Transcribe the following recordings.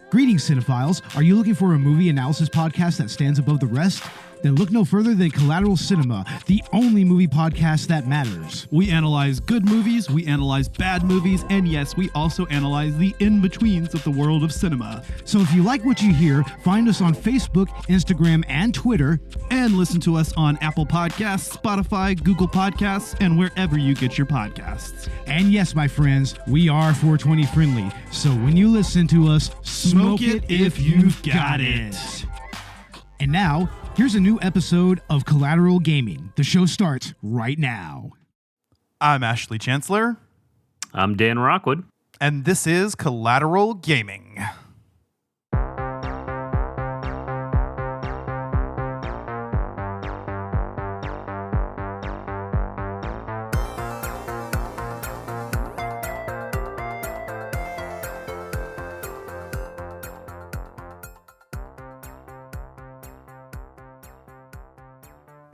Greetings, cinephiles. Are you looking for a movie analysis podcast that stands above the rest? Then look no further than Collateral Cinema, the only movie podcast that matters. We analyze good movies, we analyze bad movies, and yes, we also analyze the in-betweens of the world of cinema. So if you like what you hear, find us on Facebook, Instagram, and Twitter. And listen to us on Apple Podcasts, Spotify, Google Podcasts, and wherever you get your podcasts. And yes, my friends, we are 420 friendly. So when you listen to us, smoke it if you've got it. And now, here's a new episode of Collateral Gaming. The show starts right now. I'm Ashley Chancellor. I'm Dan Rockwood. And this is Collateral Gaming.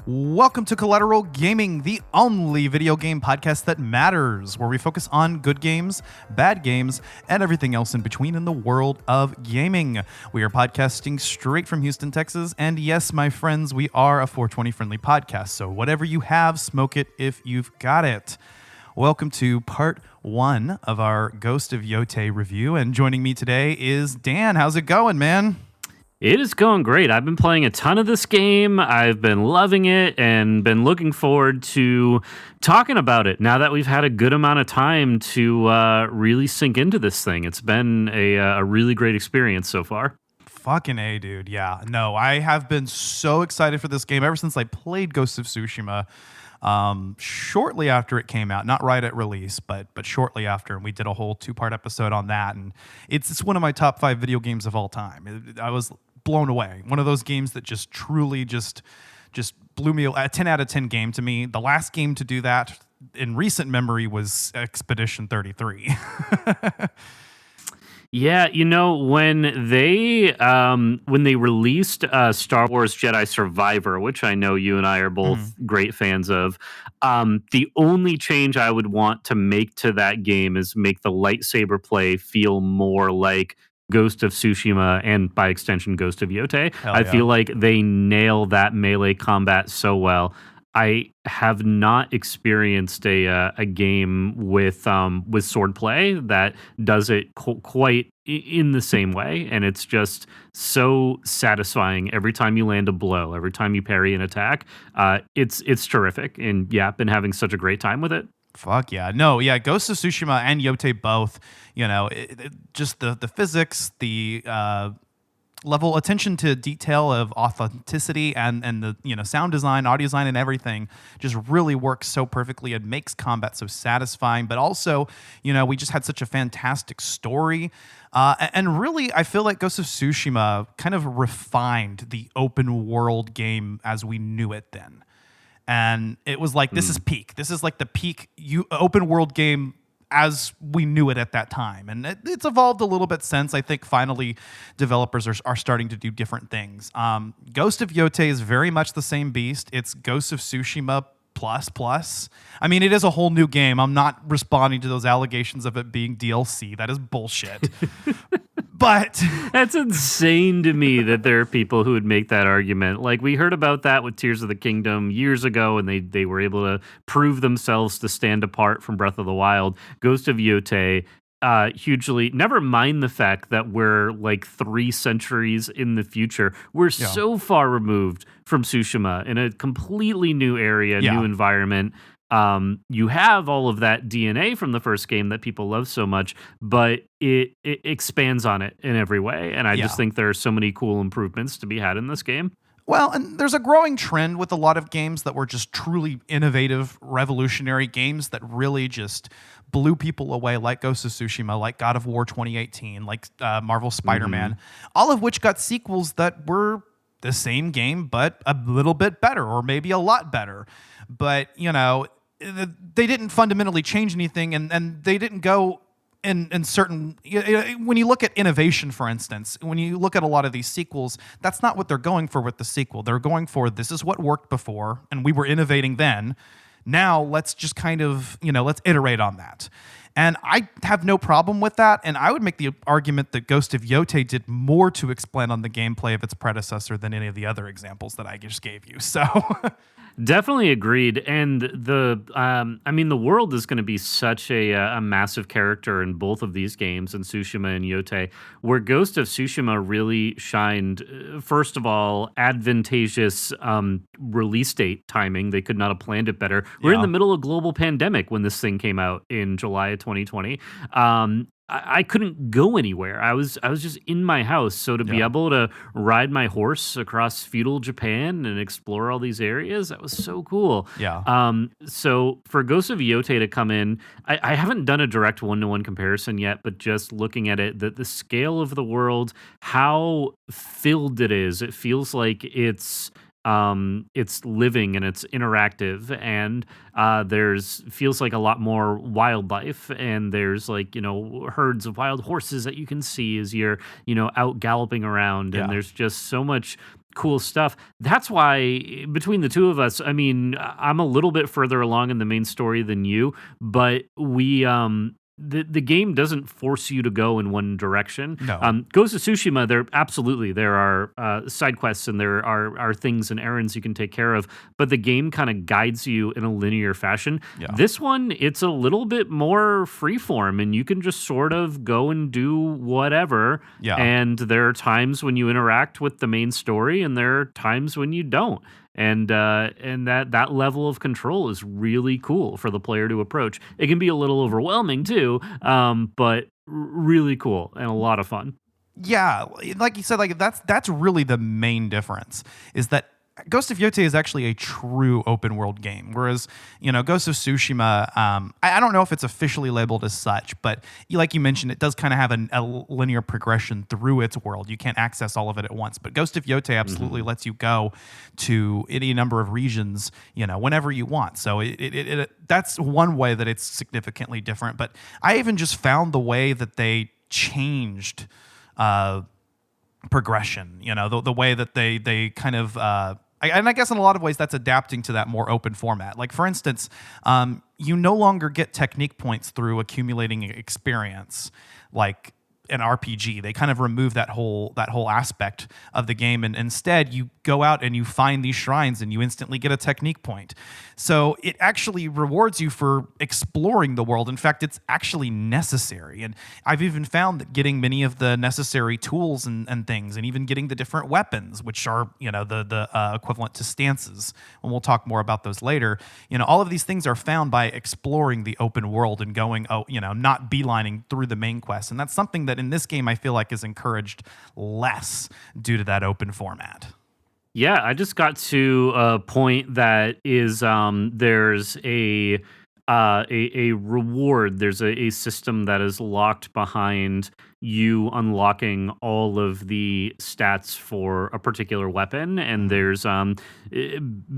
Welcome to Collateral Gaming, the only video game podcast that matters, where we focus on good games, bad games, and everything else in between in the world of gaming. We are podcasting straight from Houston, Texas, and yes, my friends, we are a 420 friendly podcast, so whatever you have, smoke it if you've got it. Welcome to part 1 of our Ghost of Yōtei review, and joining me today is Dan. How's it going, man? It is going great. I've been playing a ton of this game. I've been loving it and been looking forward to talking about it now that we've had a good amount of time to really sink into this thing. It's been a really great experience so far. Fucking A, dude. Yeah. No, I have been so excited for this game ever since I played Ghost of Tsushima shortly after it came out. Not right at release, but shortly after. And we did a whole 2-part episode on that. And it's one of my top 5 video games of all time. I was blown away. One of those games that just truly just blew me a 10 out of 10 game to me. The last game to do that in recent memory was Expedition 33. Yeah, you know, when they released Star Wars Jedi Survivor, which I know you and I are both great fans of, the only change I would want to make to that game is make the lightsaber play feel more like Ghost of Tsushima and by extension Ghost of Yōtei. I feel like they nail that melee combat so well. I have not experienced a game with swordplay that does it quite in the same way, and it's just so satisfying every time you land a blow, every time you parry an attack. It's terrific, and yeah, I've been having such a great time with it. Fuck yeah. No, yeah, Ghost of Tsushima and Yotei both, you know, just the physics, the level attention to detail of authenticity and the, you know, sound design, audio design, and everything just really works so perfectly. It makes combat so satisfying, but also, you know, we just had such a fantastic story. And really, I feel like Ghost of Tsushima kind of refined the open world game as we knew it then. And it was like, this is peak. This is like the peak open world game as we knew it at that time. And it's evolved a little bit since. I think finally developers are starting to do different things. Ghost of Yōtei is very much the same beast. It's Ghost of Tsushima plus. I mean, it is a whole new game. I'm not responding to those allegations of it being DLC. That is bullshit. But that's insane to me that there are people who would make that argument. Like, we heard about that with Tears of the Kingdom years ago, and they were able to prove themselves to stand apart from Breath of the Wild. Ghost of Yōtei, hugely, never mind the fact that we're like 3 centuries in the future. We're so far removed from Tsushima in a completely new area, new environment. You have all of that DNA from the first game that people love so much, but it expands on it in every way. And I just think there are so many cool improvements to be had in this game. Well, and there's a growing trend with a lot of games that were just truly innovative, revolutionary games that really just blew people away, like Ghost of Tsushima, like God of War 2018, like Marvel Spider-Man, all of which got sequels that were the same game, but a little bit better, or maybe a lot better. But, you know, they didn't fundamentally change anything, and they didn't go in certain... When you look at innovation, for instance, when you look at a lot of these sequels, that's not what they're going for with the sequel. They're going for, this is what worked before, and we were innovating then. Now, let's just kind of, let's iterate on that. And I have no problem with that. And I would make the argument that Ghost of Yōtei did more to expand on the gameplay of its predecessor than any of the other examples that I just gave you. So Definitely agreed. And the world is going to be such a massive character in both of these games, in Tsushima and Yotei, where Ghost of Tsushima really shined. First of all, advantageous release date timing. They could not have planned it better. We're in the middle of global pandemic when this thing came out in July of 2020. I couldn't go anywhere. I was just in my house. So to be able to ride my horse across feudal Japan and explore all these areas, that was so cool. Yeah. So for Ghost of Yotei to come in, I haven't done a direct one-to-one comparison yet, but just looking at it, the scale of the world, how filled it is, it feels like it's living and it's interactive, and there's feels like a lot more wildlife, and there's like, herds of wild horses that you can see as you're, out galloping around, and there's just so much cool stuff. That's why between the two of us, I mean, I'm a little bit further along in the main story than you, but we the game doesn't force you to go in one direction. No. Ghost of Tsushima, there are side quests, and there are things and errands you can take care of, but the game kind of guides you in a linear fashion. Yeah. This one, it's a little bit more freeform, and you can just sort of go and do whatever. Yeah. And there are times when you interact with the main story, and there are times when you don't. And that level of control is really cool for the player to approach. It can be a little overwhelming too, but really cool and a lot of fun. Yeah, like you said, like that's really the main difference, is that Ghost of Yōtei is actually a true open world game, whereas Ghost of Tsushima, I don't know if it's officially labeled as such, but like you mentioned, it does kind of have a linear progression through its world. You can't access all of it at once, but Ghost of Yōtei absolutely lets you go to any number of regions, whenever you want. So it that's one way that it's significantly different. But I even just found the way that they changed progression, the way that they kind of and I guess in a lot of ways that's adapting to that more open format. Like, for instance, you no longer get technique points through accumulating experience like an RPG. They kind of remove that whole aspect of the game, and instead you go out and you find these shrines and you instantly get a technique point. So it actually rewards you for exploring the world. In fact, it's actually necessary. And I've even found that getting many of the necessary tools and things, and even getting the different weapons, which are the equivalent to stances, and we'll talk more about those later. All of these things are found by exploring the open world and going, not beelining through the main quest. And that's something that in this game I feel like is encouraged less due to that open format. Yeah, I just got to a point that is there's a reward. There's a system that is locked behind you unlocking all of the stats for a particular weapon, and there's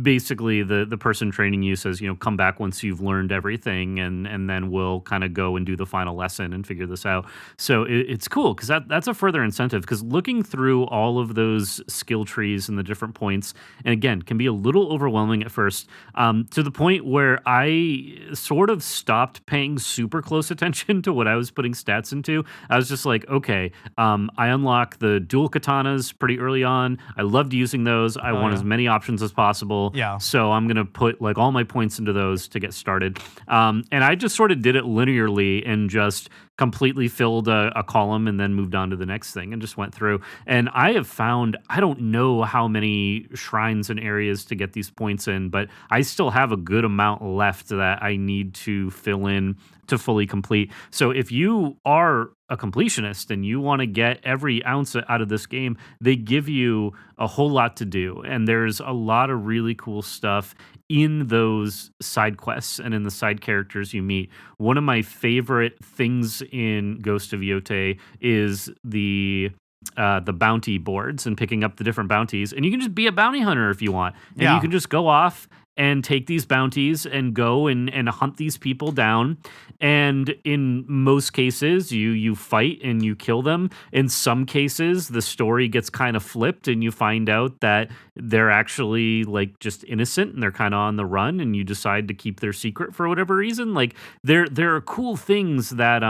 basically the person training you says, come back once you've learned everything, and then we'll kind of go and do the final lesson and figure this out. So it's cool because that's a further incentive, because looking through all of those skill trees and the different points, and again, can be a little overwhelming at first, to the point where I sort of stopped paying super close attention to what I was putting stats into. I was just like, okay, I unlock the dual katanas pretty early on. I loved using those. I want as many options as possible. Yeah. So I'm going to put like all my points into those to get started. And I just sort of did it linearly and just completely filled a column and then moved on to the next thing and just went through. And I have found, I don't know how many shrines and areas to get these points in, but I still have a good amount left that I need to fill in to fully complete. So if you are a completionist and you want to get every ounce out of this game, they give you a whole lot to do. And there's a lot of really cool stuff in those side quests and in the side characters you meet. One of my favorite things in Ghost of Yōtei is the bounty boards and picking up the different bounties. And you can just be a bounty hunter if you want. And you can just go off and take these bounties and go and hunt these people down. And in most cases, you fight and you kill them. In some cases, the story gets kind of flipped and you find out that they're actually like just innocent and they're kind of on the run, and you decide to keep their secret for whatever reason. Like there are cool things that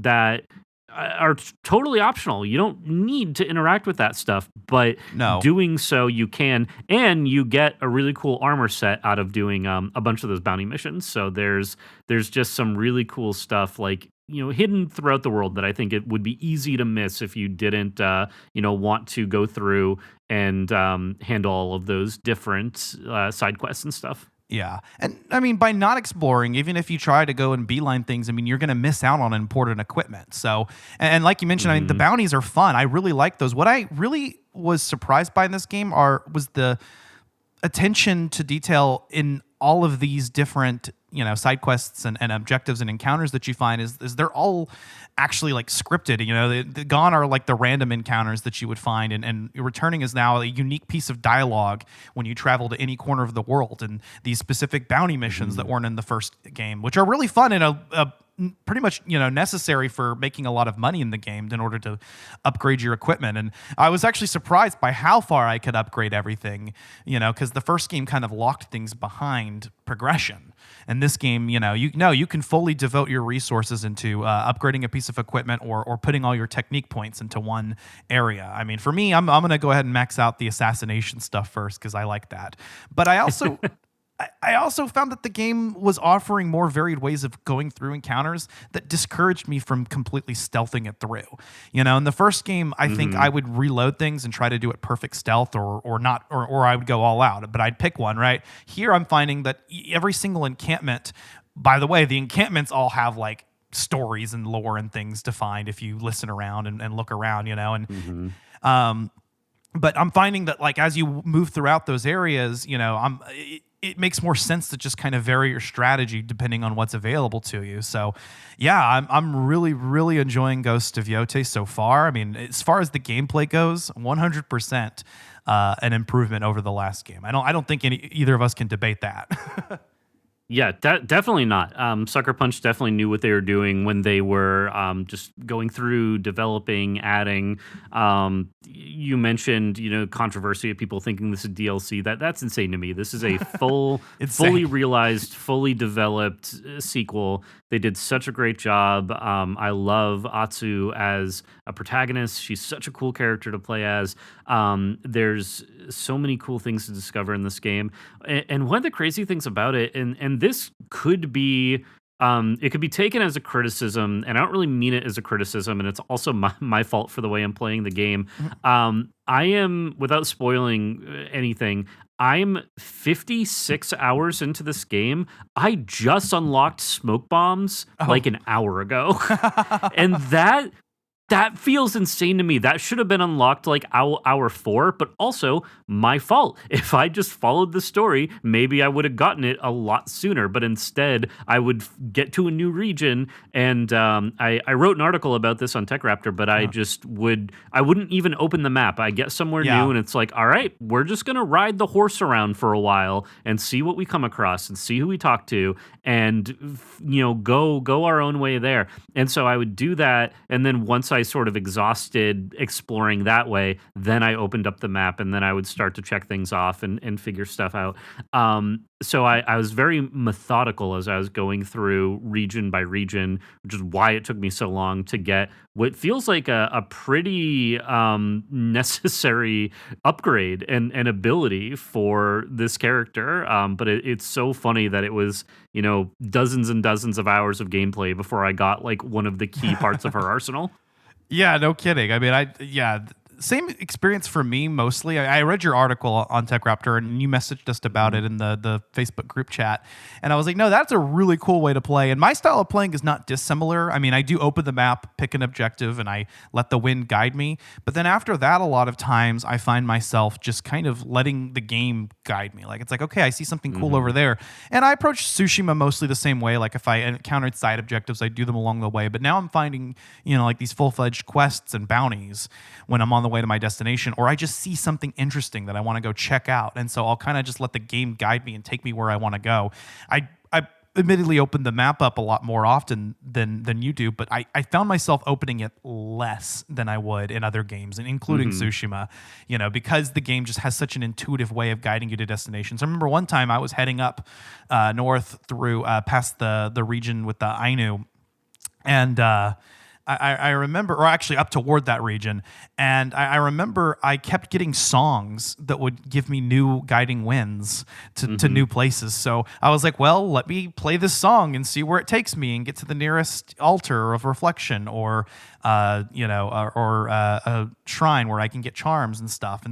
that are totally optional. You don't need to interact with that stuff, but No. doing so you can, and you get a really cool armor set out of doing a bunch of those bounty missions. So there's just some really cool stuff like, you know, hidden throughout the world that I think it would be easy to miss if you didn't want to go through and handle all of those different side quests and stuff. Yeah. And I mean, by not exploring, even if you try to go and beeline things, I mean, you're going to miss out on important equipment. So, and like you mentioned, I mean, the bounties are fun. I really like those. What I really was surprised by in this game was the attention to detail in all of these different, you know, side quests and objectives and encounters that you find is they're all actually like scripted. You know, the gone are like the random encounters that you would find, and returning is now a unique piece of dialogue when you travel to any corner of the world, and these specific bounty missions that weren't in the first game, which are really fun and a pretty much, you know, necessary for making a lot of money in the game in order to upgrade your equipment. And I was actually surprised by how far I could upgrade everything, you know, because the first game kind of locked things behind progression. And this game, you can fully devote your resources into upgrading a piece of equipment or putting all your technique points into one area. I mean, for me, I'm going to go ahead and max out the assassination stuff first because I like that. But I also I also found that the game was offering more varied ways of going through encounters that discouraged me from completely stealthing it through. You know, in the first game, I think I would reload things and try to do it perfect stealth or not, or I would go all out, but I'd pick one, right? Here I'm finding that every single encampment, by the way, the encampments all have like stories and lore and things to find if you listen around and look around, you know, and but I'm finding that like as you move throughout those areas, you know, it makes more sense to just kind of vary your strategy depending on what's available to you. So, yeah, I'm really, really enjoying Ghost of Yōtei so far. I mean, as far as the gameplay goes, 100% an improvement over the last game. I don't think either of us can debate that. Yeah, definitely not. Sucker Punch definitely knew what they were doing when they were just going through, developing, adding. You mentioned, you know, controversy of people thinking this is DLC. That's insane to me. This is a fully realized, fully developed sequel. They did such a great job. I love Atsu as a protagonist. She's such a cool character to play as. There's so many cool things to discover in this game. And one of the crazy things about it, and this could be, it could be taken as a criticism, and I don't really mean it as a criticism, and it's also my fault for the way I'm playing the game. I am, without spoiling anything, I'm 56 hours into this game. I just unlocked smoke bombs like an hour ago. And that feels insane to me. That should have been unlocked like hour 4, but also my fault. If I just followed the story, maybe I would have gotten it a lot sooner, but instead I would get to a new region, and I wrote an article about this on TechRaptor, but I wouldn't even open the map. I get somewhere new and it's like, all right, we're just going to ride the horse around for a while and see what we come across and see who we talk to and, you know, go our own way there. And so I would do that, and then once I sort of exhausted exploring that way, then I opened up the map, and then I would start to check things off and figure stuff out. So I was very methodical as I was going through region by region, which is why it took me so long to get what feels like a pretty necessary upgrade and ability for this character. But it's so funny that it was, you know, dozens and dozens of hours of gameplay before I got like one of the key parts of her arsenal. Yeah, no kidding. I mean, same experience for me mostly. I read your article on TechRaptor, and you messaged us about it in the Facebook group chat. And I was like, no, that's a really cool way to play. And my style of playing is not dissimilar. I mean, I do open the map, pick an objective, and I let the wind guide me. But then after that, a lot of times I find myself just kind of letting the game guide me. Like, it's like, okay, I see something cool over there. And I approach Tsushima mostly the same way. Like, if I encountered side objectives, I do them along the way. But now I'm finding, you know, like these full-fledged quests and bounties when I'm on the the way to my destination, or I just see something interesting that I want to go check out. And so I'll kind of just let the game guide me and take me where I want to go. I admittedly opened the map up a lot more often than you do, but I found myself opening it less than I would in other games, and including Tsushima, because the game just has such an intuitive way of guiding you to destinations. I remember one time I was heading up north through past the region with the Ainu, and I remember, or actually up toward that region, and I remember I kept getting songs that would give me new guiding winds to new places. So I was like, well, let me play this song and see where it takes me and get to the nearest altar of reflection, or a shrine where I can get charms and stuff.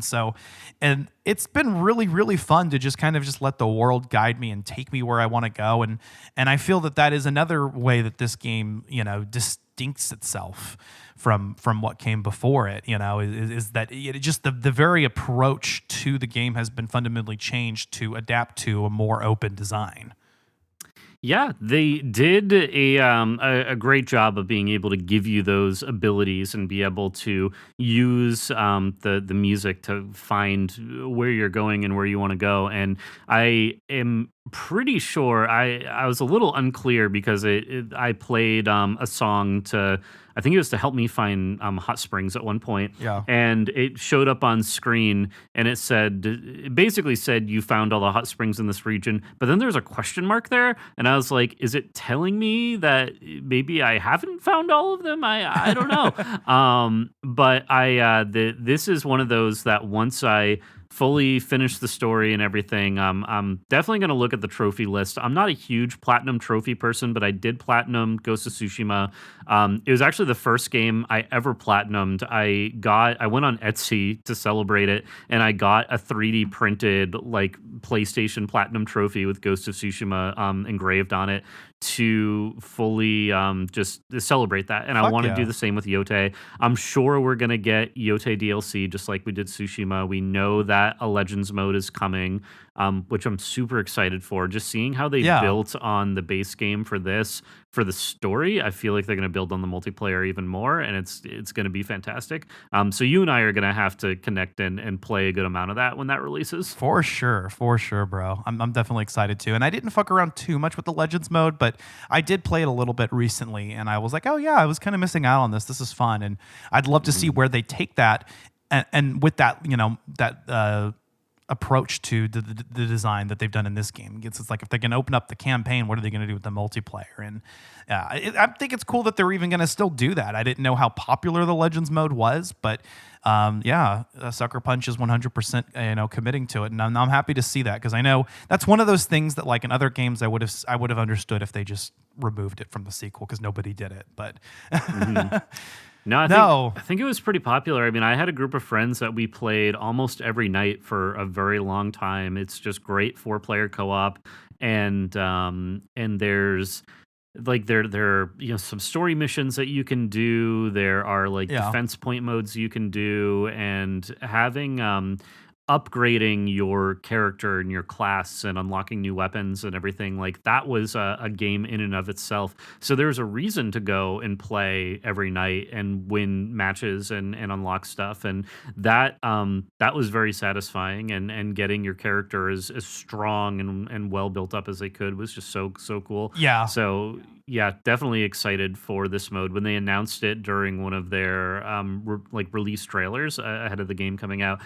And it's been really, really fun to just kind of just let the world guide me and take me where I want to go. And I feel that is another way that this game, distincts itself from what came before it, is that just the very approach to the game has been fundamentally changed to adapt to a more open design. Yeah, they did a great job of being able to give you those abilities and be able to use the music to find where you're going and where you want to go. And I am pretty sure I was a little unclear because I played a song to, I think it was to help me find hot springs at one point. Yeah. And it showed up on screen and it basically said you found all the hot springs in this region, but then there's a question mark there. And I was like, is it telling me that maybe I haven't found all of them? I don't know. But this is one of those that once I fully finish the story and everything, I'm definitely going to look at the trophy list. I'm not a huge platinum trophy person, but I did platinum Ghost of Tsushima. It was actually the first game I ever platinumed. I went on Etsy to celebrate it, and I got a 3D printed like PlayStation Platinum trophy with Ghost of Tsushima engraved on it to fully just celebrate that. And I want to do the same with Yotei. I'm sure we're going to get Yotei DLC just like we did Tsushima. We know that a Legends mode is coming, which I'm super excited for. Just seeing how they built on the base game for this, for the story, I feel like they're going to build on the multiplayer even more, and it's going to be fantastic. So you and I are going to have to connect and play a good amount of that when that releases. For sure, bro. I'm definitely excited too. And I didn't fuck around too much with the Legends mode, but I did play it a little bit recently, and I was like, oh yeah, I was kind of missing out on this. This is fun, and I'd love to see where they take that, and with that, that approach to the design that they've done in this game. It's like if they can open up the campaign, what are they going to do with the multiplayer? And I think it's cool that they're even going to still do that. I didn't know how popular the Legends mode was, but Sucker Punch is 100% committing to it, and I'm happy to see that, because I know that's one of those things that like in other games I would have understood if they just removed it from the sequel, because nobody did it. But No, I think it was pretty popular. I mean, I had a group of friends that we played almost every night for a very long time. It's just great 4-player co-op, and there's like there are some story missions that you can do. There are like defense point modes you can do, and having upgrading your character and your class and unlocking new weapons and everything, like that was a game in and of itself. So there's a reason to go and play every night and win matches and unlock stuff, and that was very satisfying, and getting your character as strong and well built up as they could was just so cool. So yeah, definitely excited for this mode. When they announced it during one of their release trailers ahead of the game coming out,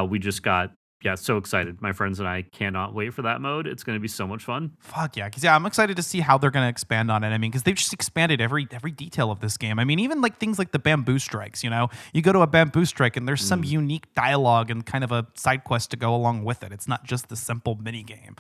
we just got so excited. My friends and I cannot wait for that mode. It's going to be so much fun. Fuck yeah, because I'm excited to see how they're going to expand on it. I mean, because they've just expanded every detail of this game. I mean, even like things like the bamboo strikes. You go to a bamboo strike and there's some unique dialogue and kind of a side quest to go along with it. It's not just the simple mini game,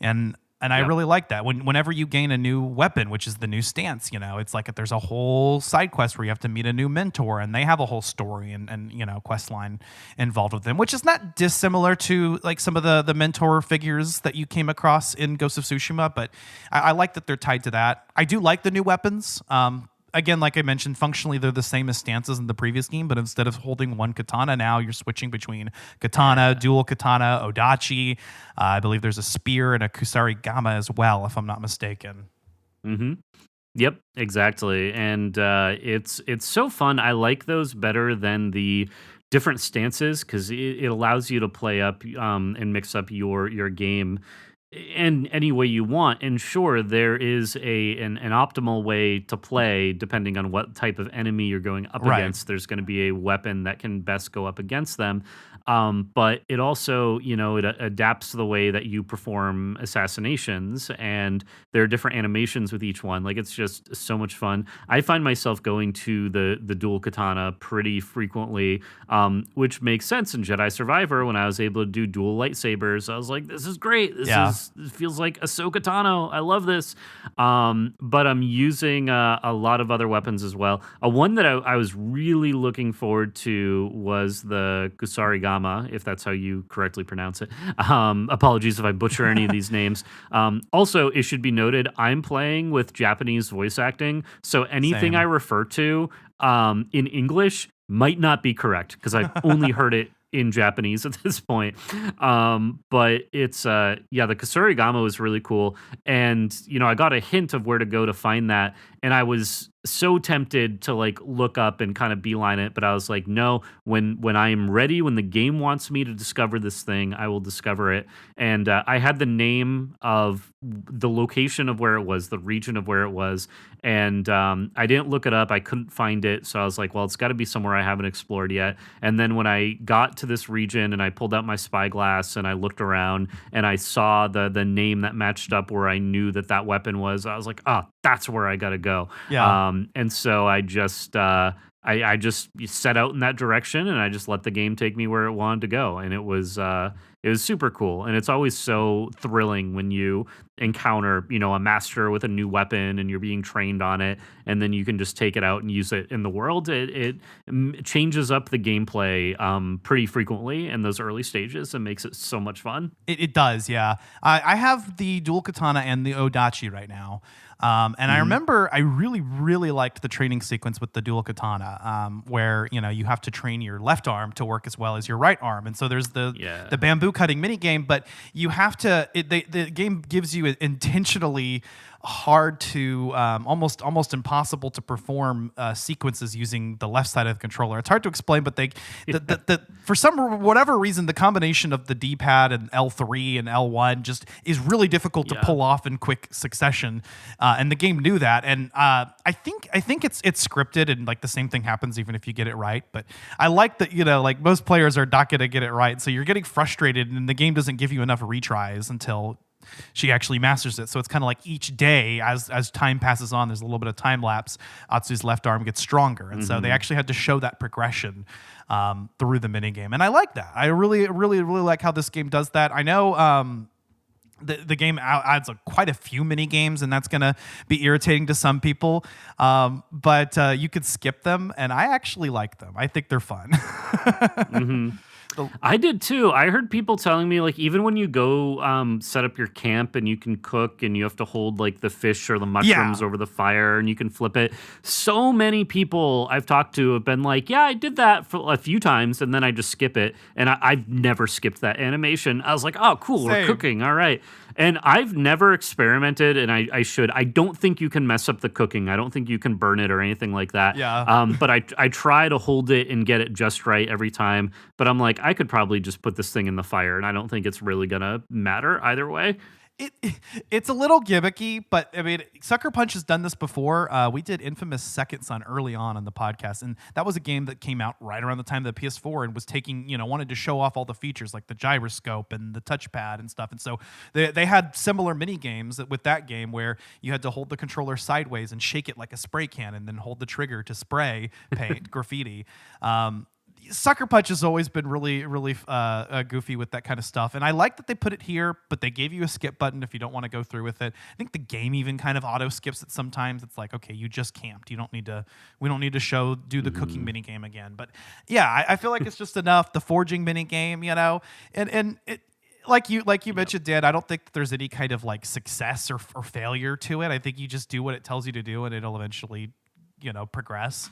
and I really like that. Whenever you gain a new weapon, which is the new stance, it's like there's a whole side quest where you have to meet a new mentor, and they have a whole story and quest line involved with them, which is not dissimilar to like some of the mentor figures that you came across in Ghost of Tsushima. But I like that they're tied to that. I do like the new weapons. Again, like I mentioned, functionally they're the same as stances in the previous game, but instead of holding one katana, now you're switching between katana, dual katana, odachi. I believe there's a spear and a kusarigama as well, if I'm not mistaken. Mm-hmm. Yep, exactly. And it's so fun. I like those better than the different stances because it allows you to play up and mix up your game in any way you want. And sure, there is an optimal way to play depending on what type of enemy you're going up Right. against. There's going to be a weapon that can best go up against them. But it also, it adapts to the way that you perform assassinations, and there are different animations with each one. Like, it's just so much fun. I find myself going to the dual katana pretty frequently, which makes sense in Jedi Survivor. When I was able to do dual lightsabers, I was like, this is great. This feels like Ahsoka Tano. I love this. But I'm using a lot of other weapons as well. One that I was really looking forward to was the Kusarigama, if that's how you correctly pronounce it. Apologies if I butcher any of these names. Also, it should be noted, I'm playing with Japanese voice acting, so anything Same. I refer to in English might not be correct because I've only heard it in Japanese at this point. But it's the Kusarigama was really cool. And, I got a hint of where to go to find that. And I was so tempted to like look up and kind of beeline it, but I was like, no, when I am ready, when the game wants me to discover this thing, I will discover it. And I had the name of the location of where it was, the region of where it was, and I didn't look it up. I couldn't find it, so I was like, well, it's got to be somewhere I haven't explored yet. And then when I got to this region and I pulled out my spyglass and I looked around and I saw the name that matched up where I knew that weapon was, I was like, oh, that's where I got to go. Yeah. And so I just I just set out in that direction, and I just let the game take me where it wanted to go, and it was super cool. And it's always so thrilling when you encounter a master with a new weapon and you're being trained on it, and then you can just take it out and use it in the world. It changes up the gameplay pretty frequently in those early stages and makes it so much fun. It does, yeah. I have the dual katana and the odachi right now. And I remember I really, really liked the training sequence with the dual katana, where you have to train your left arm to work as well as your right arm, and so there's the bamboo cutting mini game, but you have to. The game gives you intentionally hard to almost impossible to perform sequences using the left side of the controller. It's hard to explain, but for whatever reason, the combination of the D-pad and L3 and L1 just is really difficult to pull off in quick succession, and the game knew that. And I think it's scripted, and like the same thing happens even if you get it right. But I like that like most players are not going to get it right, so you're getting frustrated, and the game doesn't give you enough retries until she actually masters it. So it's kind of like each day, as time passes on, there's a little bit of time lapse. Atsu's left arm gets stronger, and so they actually had to show that progression through the minigame. And I like that. I really, really, really like how this game does that. I know the game adds quite a few mini games, and that's going to be irritating to some people. But you could skip them, and I actually like them. I think they're fun. I did too. I heard people telling me, like, even when you go set up your camp and you can cook and you have to hold like the fish or the mushrooms over the fire and you can flip it. So many people I've talked to have been like, yeah, I did that for a few times and then I just skip it. And I've never skipped that animation. I was like, oh, cool. Same. We're cooking. All right. And I've never experimented, and I should. I don't think you can mess up the cooking. I don't think you can burn it or anything like that. Yeah. But I try to hold it and get it just right every time. But I'm like, I could probably just put this thing in the fire, and I don't think it's really gonna matter either way. It's a little gimmicky, but I mean, Sucker Punch has done this before. We did Infamous Second Son early on the podcast, and that was a game that came out right around the time of the PS4 and was taking, wanted to show off all the features like the gyroscope and the touchpad and stuff. And so they had similar mini games with that game where you had to hold the controller sideways and shake it like a spray can, and then hold the trigger to spray paint graffiti. Sucker Punch has always been really, really goofy with that kind of stuff, and I like that they put it here, but they gave you a skip button if you don't want to go through with it. I think the game even kind of auto skips it sometimes. It's like, okay, you just camped. We don't need to do the cooking mini game again. But yeah, I feel like it's just enough. The forging mini game, and it. Like you mentioned, Dan, I don't think that there's any kind of like success or failure to it. I think you just do what it tells you to do, and it'll eventually, progress.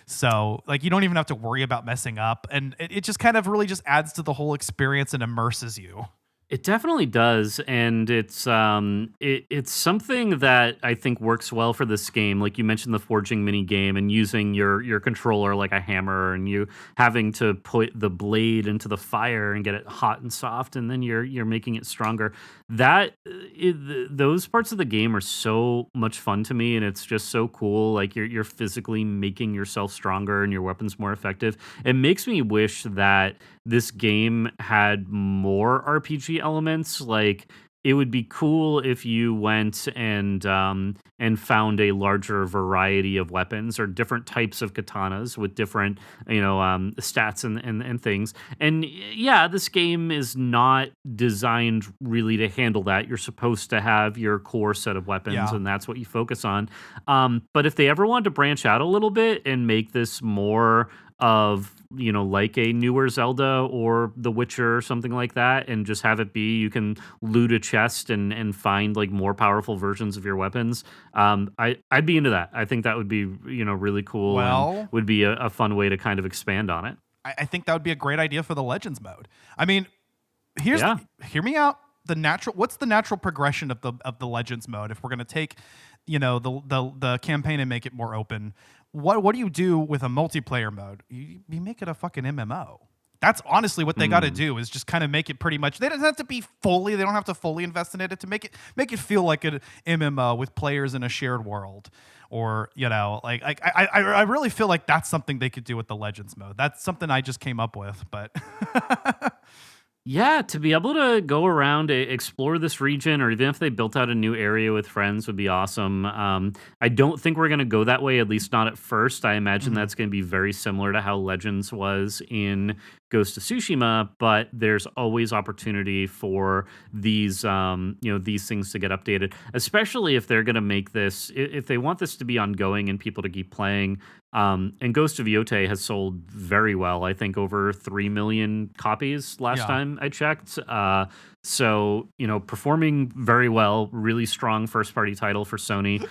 So like you don't even have to worry about messing up, and it just kind of really just adds to the whole experience and immerses you. It definitely does, and it's something that I think works well for this game. Like you mentioned, the forging mini game and using your controller like a hammer, and you having to put the blade into the fire and get it hot and soft, and then you're making it stronger. Those parts of the game are so much fun to me, and it's just so cool. Like you're physically making yourself stronger and your weapons more effective. It makes me wish that this game had more RPG elements. Like it would be cool if you went and found a larger variety of weapons or different types of katanas with different stats and things. And yeah, this game is not designed really to handle that. You're supposed to have your core set of weapons, Yeah. and that's what you focus on. But if they ever wanted to branch out a little bit and make this more of like a newer Zelda or The Witcher or something like that, and just have it be you can loot a chest and find like more powerful versions of your weapons. I'd be into that. I think that would be really cool. Well, and would be a fun way to kind of expand on it. I think that would be a great idea for the Legends mode. I mean, Yeah. hear me out. What's the natural progression of the Legends mode? If we're gonna take, the campaign and make it more open, what do you do with a multiplayer mode? You make it a fucking MMO. That's honestly what they got to do, is just kind of make it pretty much. They don't have to be fully. They don't have to fully invest in it to make it feel like an MMO with players in a shared world. Or I really feel like that's something they could do with the Legends mode. That's something I just came up with, but Yeah, to be able to go around, explore this region, or even if they built out a new area with friends, would be awesome. I don't think we're going to go that way, at least not at first. I imagine that's going to be very similar to how Legends was in Ghost of Tsushima, but there's always opportunity for these things to get updated, especially if they're going to make this, if they want this to be ongoing and people to keep playing. And Ghost of Yōtei has sold very well. I think over 3 million copies last time I checked. So, performing very well, really strong first party title for Sony.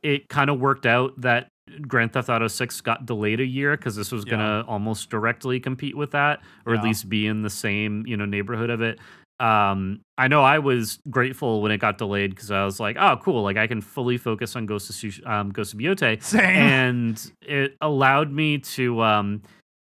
It kind of worked out that Grand Theft Auto 6 got delayed a year because this was going to almost directly compete with that, or at least be in the same, neighborhood of it. I know I was grateful when it got delayed because I was like, oh, cool. Like I can fully focus on Ghost of Yōtei. Same. And it allowed me to,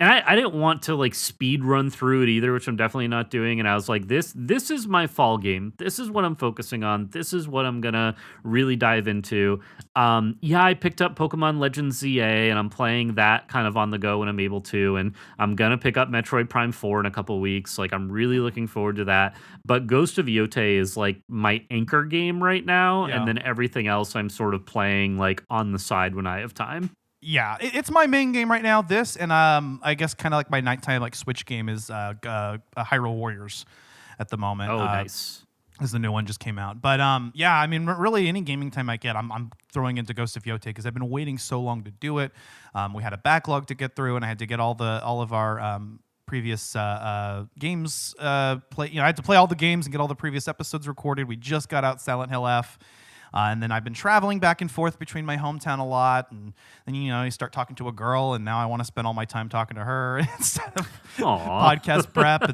and I didn't want to like speed run through it either, which I'm definitely not doing. And I was like, this is my fall game. This is what I'm focusing on. This is what I'm going to really dive into. I picked up Pokemon Legends ZA and I'm playing that kind of on the go when I'm able to. And I'm going to pick up Metroid Prime 4 in a couple weeks. Like I'm really looking forward to that. But Ghost of Yōtei is like my anchor game right now. Yeah. And then everything else I'm sort of playing like on the side when I have time. Yeah, it's my main game right now. This and I guess kind of like my nighttime like Switch game is Hyrule Warriors at the moment. Oh, nice. As the new one just came out. But I mean, really any gaming time I get, I'm throwing into Ghost of Yōtei because I've been waiting so long to do it. We had a backlog to get through, and I had to get all of our previous games play. I had to play all the games and get all the previous episodes recorded. We just got out Silent Hill F. And then I've been traveling back and forth between my hometown a lot. And then, you start talking to a girl, and now I want to spend all my time talking to her instead of podcast prep.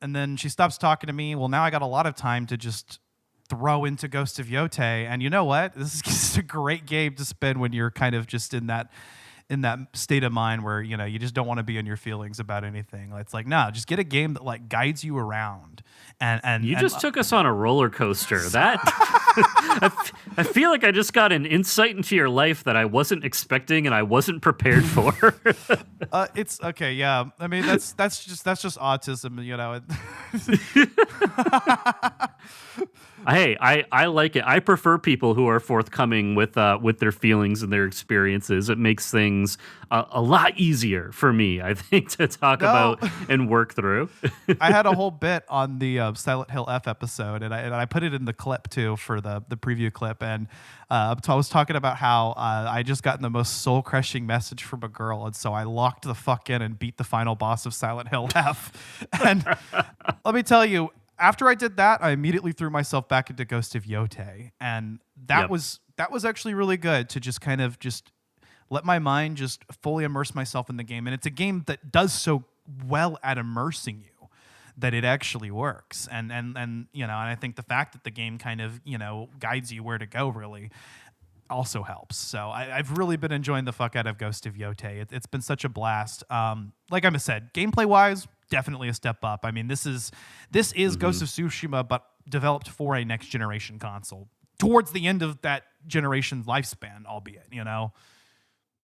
And then she stops talking to me. Well, now I got a lot of time to just throw into Ghost of Yōtei. And you know what? This is just a great game to spend when you're kind of just in that state of mind where, you just don't want to be in your feelings about anything. It's like, no, just get a game that like guides you around. And you just took us on a roller coaster. That I feel like I just got an insight into your life that I wasn't expecting and I wasn't prepared for. It's okay. Yeah. I mean, that's just autism, Hey, I like it. I prefer people who are forthcoming with their feelings and their experiences. It makes things a lot easier for me, I think, to talk about and work through. I had a whole bit on the Silent Hill F episode, and I put it in the clip too for the preview clip. And I was talking about how I just gotten the most soul crushing message from a girl, and so I locked the fuck in and beat the final boss of Silent Hill F. And let me tell you, after I did that, I immediately threw myself back into Ghost of Yōtei, and that was actually really good to just kind of just let my mind just fully immerse myself in the game. And it's a game that does so well at immersing you that it actually works. And you know, and I think the fact that the game kind of, you know, guides you where to go really also helps. So I've really been enjoying the fuck out of Ghost of Yōtei. It's been such a blast. Like I said, gameplay wise, definitely a step up. I mean, this is Ghost of Tsushima, but developed for a next generation console towards the end of that generation's lifespan, albeit, you know.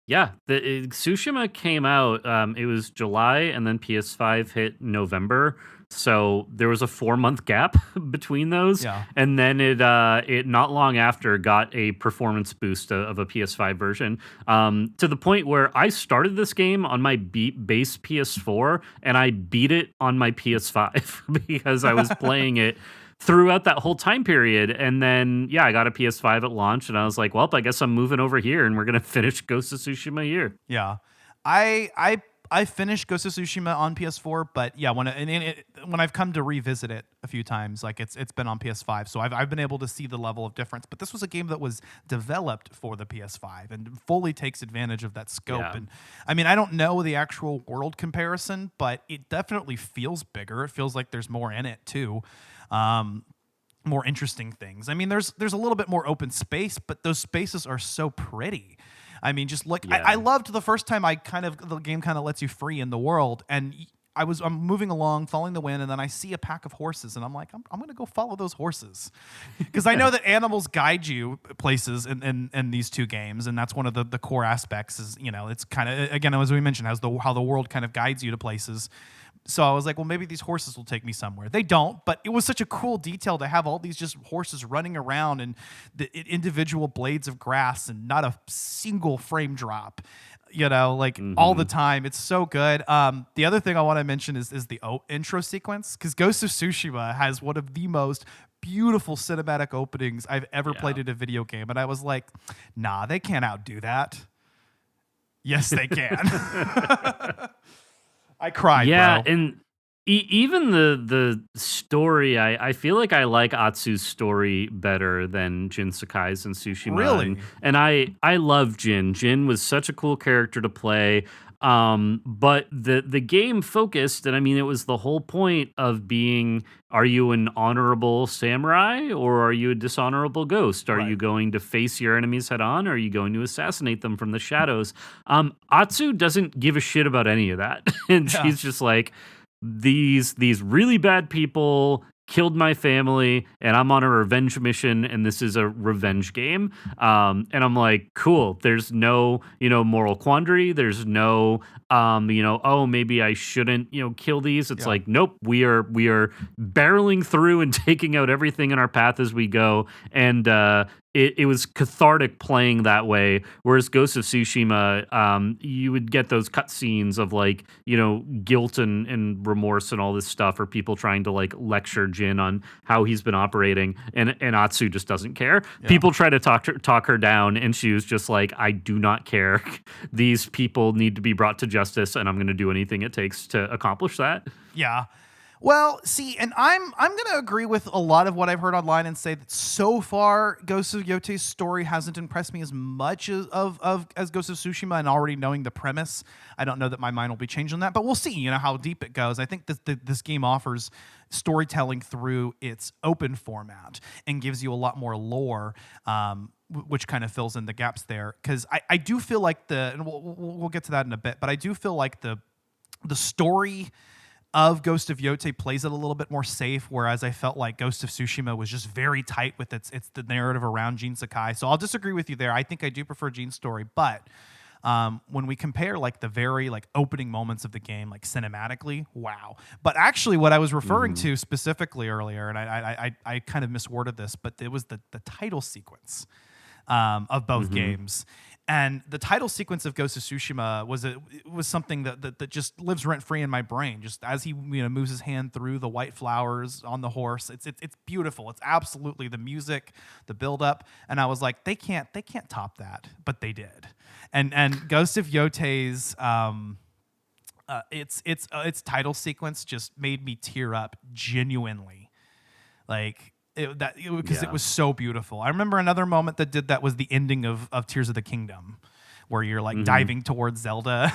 Yeah, Tsushima came out. It was July, and then PS5 hit November. So there was a 4-month gap between those, Yeah. and then it not long after got a performance boost of a PS5 version. To the point where I started this game on my base PS4, and I beat it on my PS5 because I was playing it throughout that whole time period. And then, yeah, I got a PS5 at launch, and I was like, well, I guess I'm moving over here, and we're going to finish Ghost of Tsushima here. Yeah. I finished Ghost of Tsushima on PS4, but yeah, when I've come to revisit it a few times, like it's been on PS5, so I've been able to see the level of difference. But this was a game that was developed for the PS5 and fully takes advantage of that scope. Yeah. And I mean, I don't know the actual world comparison, but it definitely feels bigger. It feels like there's more in it too. More interesting things. I mean, there's a little bit more open space, but those spaces are so pretty. I mean, just look. Yeah. I loved the first time the game kind of lets you free in the world, and I'm moving along, following the wind, and then I see a pack of horses, and I'm like, I'm going to go follow those horses, because I know that animals guide you places in these two games, and that's one of the core aspects. Is, you know, it's kind of, again, as we mentioned, how the world kind of guides you to places. So I was like, well, maybe these horses will take me somewhere. They don't, but it was such a cool detail to have all these just horses running around and the individual blades of grass and not a single frame drop, you know, like all the time. It's so good. The other thing I want to mention is the intro sequence, because Ghost of Tsushima has one of the most beautiful cinematic openings I've ever played in a video game. And I was like, nah, they can't outdo that. Yes, they can. I cried, yeah, bro. and even the story, I feel like I like Atsu's story better than Jin Sakai's in Tsushima. Really? And I love Jin. Jin was such a cool character to play. But the game focused, and I mean, it was the whole point of being, are you an honorable samurai or are you a dishonorable ghost? Are you going to face your enemies head on, or are you going to assassinate them from the shadows? Atsu doesn't give a shit about any of that. And she's just like, these really bad people killed my family, and I'm on a revenge mission, and this is a revenge game. And I'm like, cool. There's no, moral quandary. There's no, oh, maybe I shouldn't, kill these. It's like, nope, we are barreling through and taking out everything in our path as we go. And it was cathartic playing that way. Whereas Ghost of Tsushima, you would get those cutscenes of like, guilt and remorse and all this stuff, or people trying to like lecture Jin on how he's been operating, and Atsu just doesn't care. Yeah. People try to talk her down, and she was just like, I do not care. These people need to be brought to justice, and I'm going to do anything it takes to accomplish that. Yeah. Well, see, and I'm going to agree with a lot of what I've heard online and say that so far Ghost of Yōtei's story hasn't impressed me as much as Ghost of Tsushima, and already knowing the premise, I don't know that my mind will be changed on that, but we'll see, how deep it goes. I think this game offers storytelling through its open format and gives you a lot more lore, which kind of fills in the gaps there. Because I do feel like and we'll get to that in a bit, but I do feel like the story of Ghost of Yōtei plays it a little bit more safe, whereas I felt like Ghost of Tsushima was just very tight with it's the narrative around Jin Sakai. So I'll disagree with you there. I think I do prefer Jin's story, but when we compare like the very like opening moments of the game, like cinematically, wow. But actually what I was referring to specifically earlier, and I kind of misworded this, but it was the title sequence of both games. And the title sequence of Ghost of Tsushima was something that just lives rent free in my brain. Just as he moves his hand through the white flowers on the horse, it's beautiful. It's absolutely the music, the build up, and I was like, they can't top that, but they did. And Ghost of Yotei's its title sequence just made me tear up genuinely, like. Because it was so beautiful. I remember another moment that did that was the ending of Tears of the Kingdom, where you're like diving towards Zelda.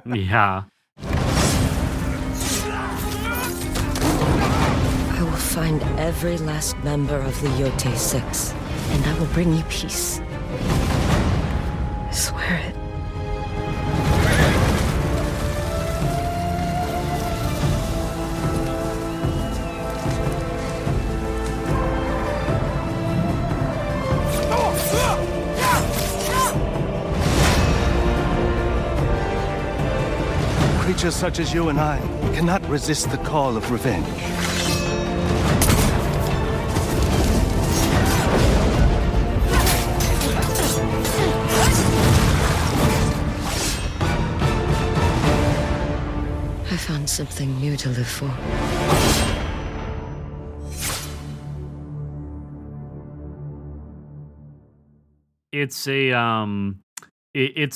Yeah. find every last member of the Yotei 6, and I will bring you peace. I swear it. Creatures such as you and I cannot resist the call of revenge. I found something new to live for. It's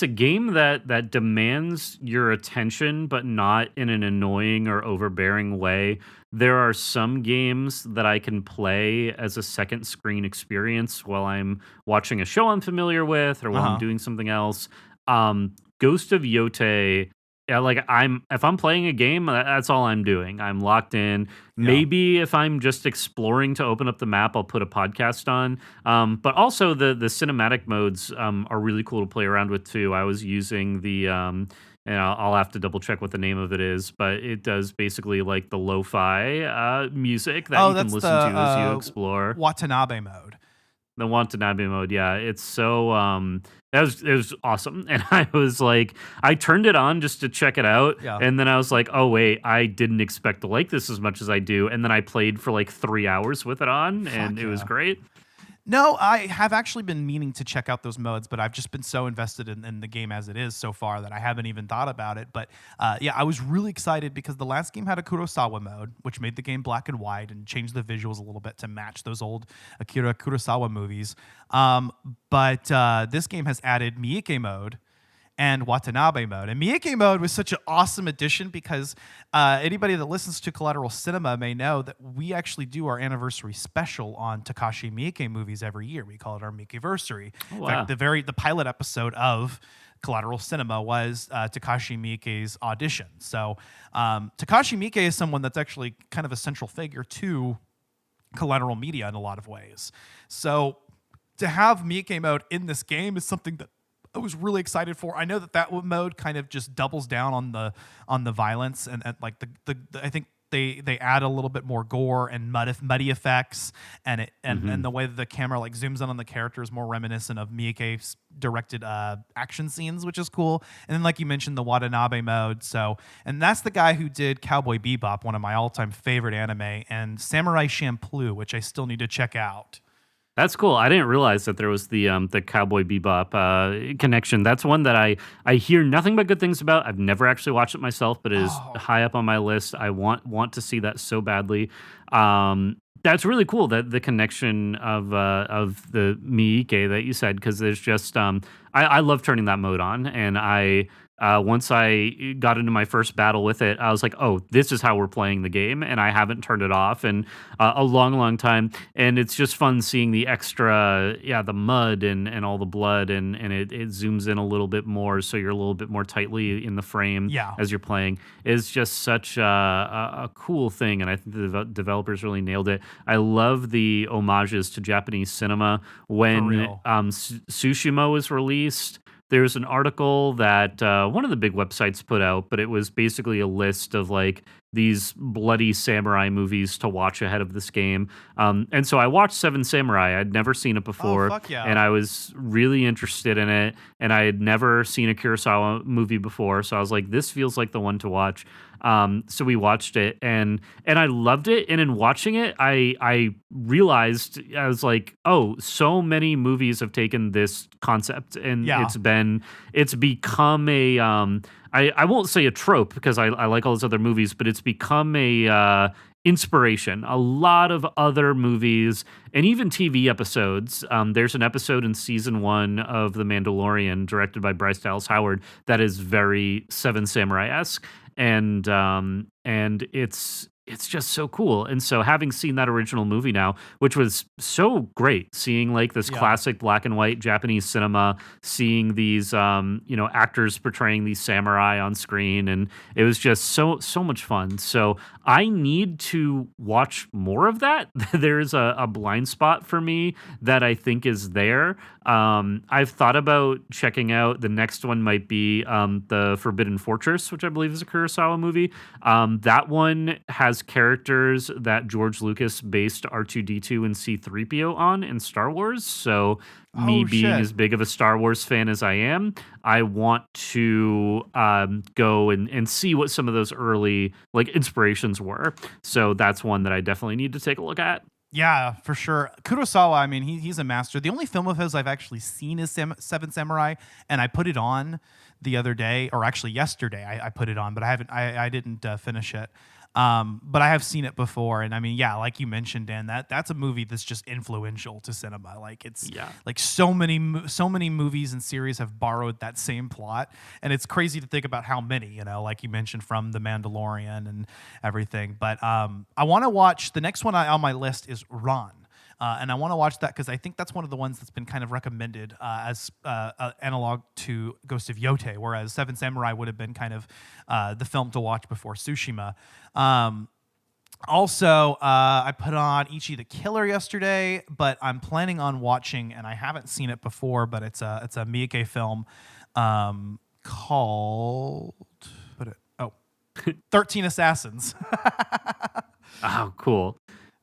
a game that demands your attention, but not in an annoying or overbearing way. There are some games that I can play as a second screen experience while I'm watching a show I'm familiar with or while I'm doing something else. Ghost of Yōtei, yeah, like if I'm playing a game, that's all I'm doing. I'm locked in. Maybe if I'm just exploring to open up the map, I'll put a podcast on. But also the cinematic modes are really cool to play around with too. I was using the and I'll have to double check what the name of it is, but it does basically like the lo-fi music that you can listen to as you explore. Watanabe mode. The Watanabe mode, yeah, it's so it was awesome, and I was like, I turned it on just to check it out, and then I was like, oh wait, I didn't expect to like this as much as I do, and then I played for like 3 hours with it on, and it was great. No, I have actually been meaning to check out those modes, but I've just been so invested in the game as it is so far that I haven't even thought about it. But yeah, I was really excited because the last game had a Kurosawa mode, which made the game black and white and changed the visuals a little bit to match those old Akira Kurosawa movies. But this game has added Miike mode and Watanabe mode. And Miike mode was such an awesome addition because anybody that listens to Collateral Cinema may know that we actually do our anniversary special on Takashi Miike movies every year. We call it our Miikeversary. Oh, In wow. fact, the pilot episode of Collateral Cinema was Takashi Miike's audition. So Takashi Miike is someone that's actually kind of a central figure to Collateral Media in a lot of ways. So to have Miike mode in this game is something that I was really excited for. I know that mode kind of just doubles down on the violence and like the I think they add a little bit more gore and muddy effects and the way that the camera like zooms in on the character is more reminiscent of Miike's directed action scenes, which is cool. And then like you mentioned, the Watanabe mode. And that's the guy who did Cowboy Bebop, one of my all-time favorite anime, and Samurai Champloo, which I still need to check out. That's cool. I didn't realize that there was the Cowboy Bebop connection. That's one that I hear nothing but good things about. I've never actually watched it myself, but it is high up on my list. I want to see that so badly. That's really cool, that the connection of the Miike that you said, because there's just I love turning that mode on, and once I got into my first battle with it, I was like, oh, this is how we're playing the game, and I haven't turned it off in a long time. And it's just fun seeing the extra, the mud and all the blood, and it zooms in a little bit more, so you're a little bit more tightly in the frame as you're playing. It's just such a cool thing, and I think the developers really nailed it. I love the homages to Japanese cinema. When Tsushima was released, there's an article that one of the big websites put out, but it was basically a list of like these bloody samurai movies to watch ahead of this game. And so I watched Seven Samurai. I'd never seen it before, and I was really interested in it, and I had never seen a Kurosawa movie before, so I was like, this feels like the one to watch. So we watched it, and I loved it. And in watching it, I realized, I was like, oh, so many movies have taken this concept, and it's become a I won't say a trope, because I like all those other movies, but it's become a inspiration. A lot of other movies and even TV episodes. There's an episode in season 1 of The Mandalorian, directed by Bryce Dallas Howard, that is very Seven Samurai-esque. And it's it's just so cool. And so having seen that original movie now, which was so great, seeing like this classic black and white Japanese cinema, seeing these actors portraying these samurai on screen, and it was just so much fun. So I need to watch more of that. There's a blind spot for me that I think is there. I've thought about checking out, the next one might be the Forbidden Fortress, which I believe is a Kurosawa movie. That one has characters that George Lucas based R2-D2 and C-3PO on in Star Wars. So me being as big of a Star Wars fan as I am, I want to go and see what some of those early like inspirations were. So that's one that I definitely need to take a look at. Yeah, for sure. Kurosawa, I mean, he's a master. The only film of his I've actually seen is Seven Samurai, and I put it on the other day, or actually yesterday. I put it on, but I didn't finish it. But I have seen it before, and I mean, yeah, like you mentioned, Dan, that's a movie that's just influential to cinema. Like it's like so many movies and series have borrowed that same plot, and it's crazy to think about how many, like you mentioned, from The Mandalorian and everything. But I want to watch the next one on my list is Ran. And I want to watch that because I think that's one of the ones that's been kind of recommended as analog to Ghost of Yōtei, whereas Seven Samurai would have been kind of the film to watch before Tsushima. Also, I put on Ichi the Killer yesterday, but I'm planning on watching, and I haven't seen it before, but it's a Miyake film called 13 Assassins. Oh, cool.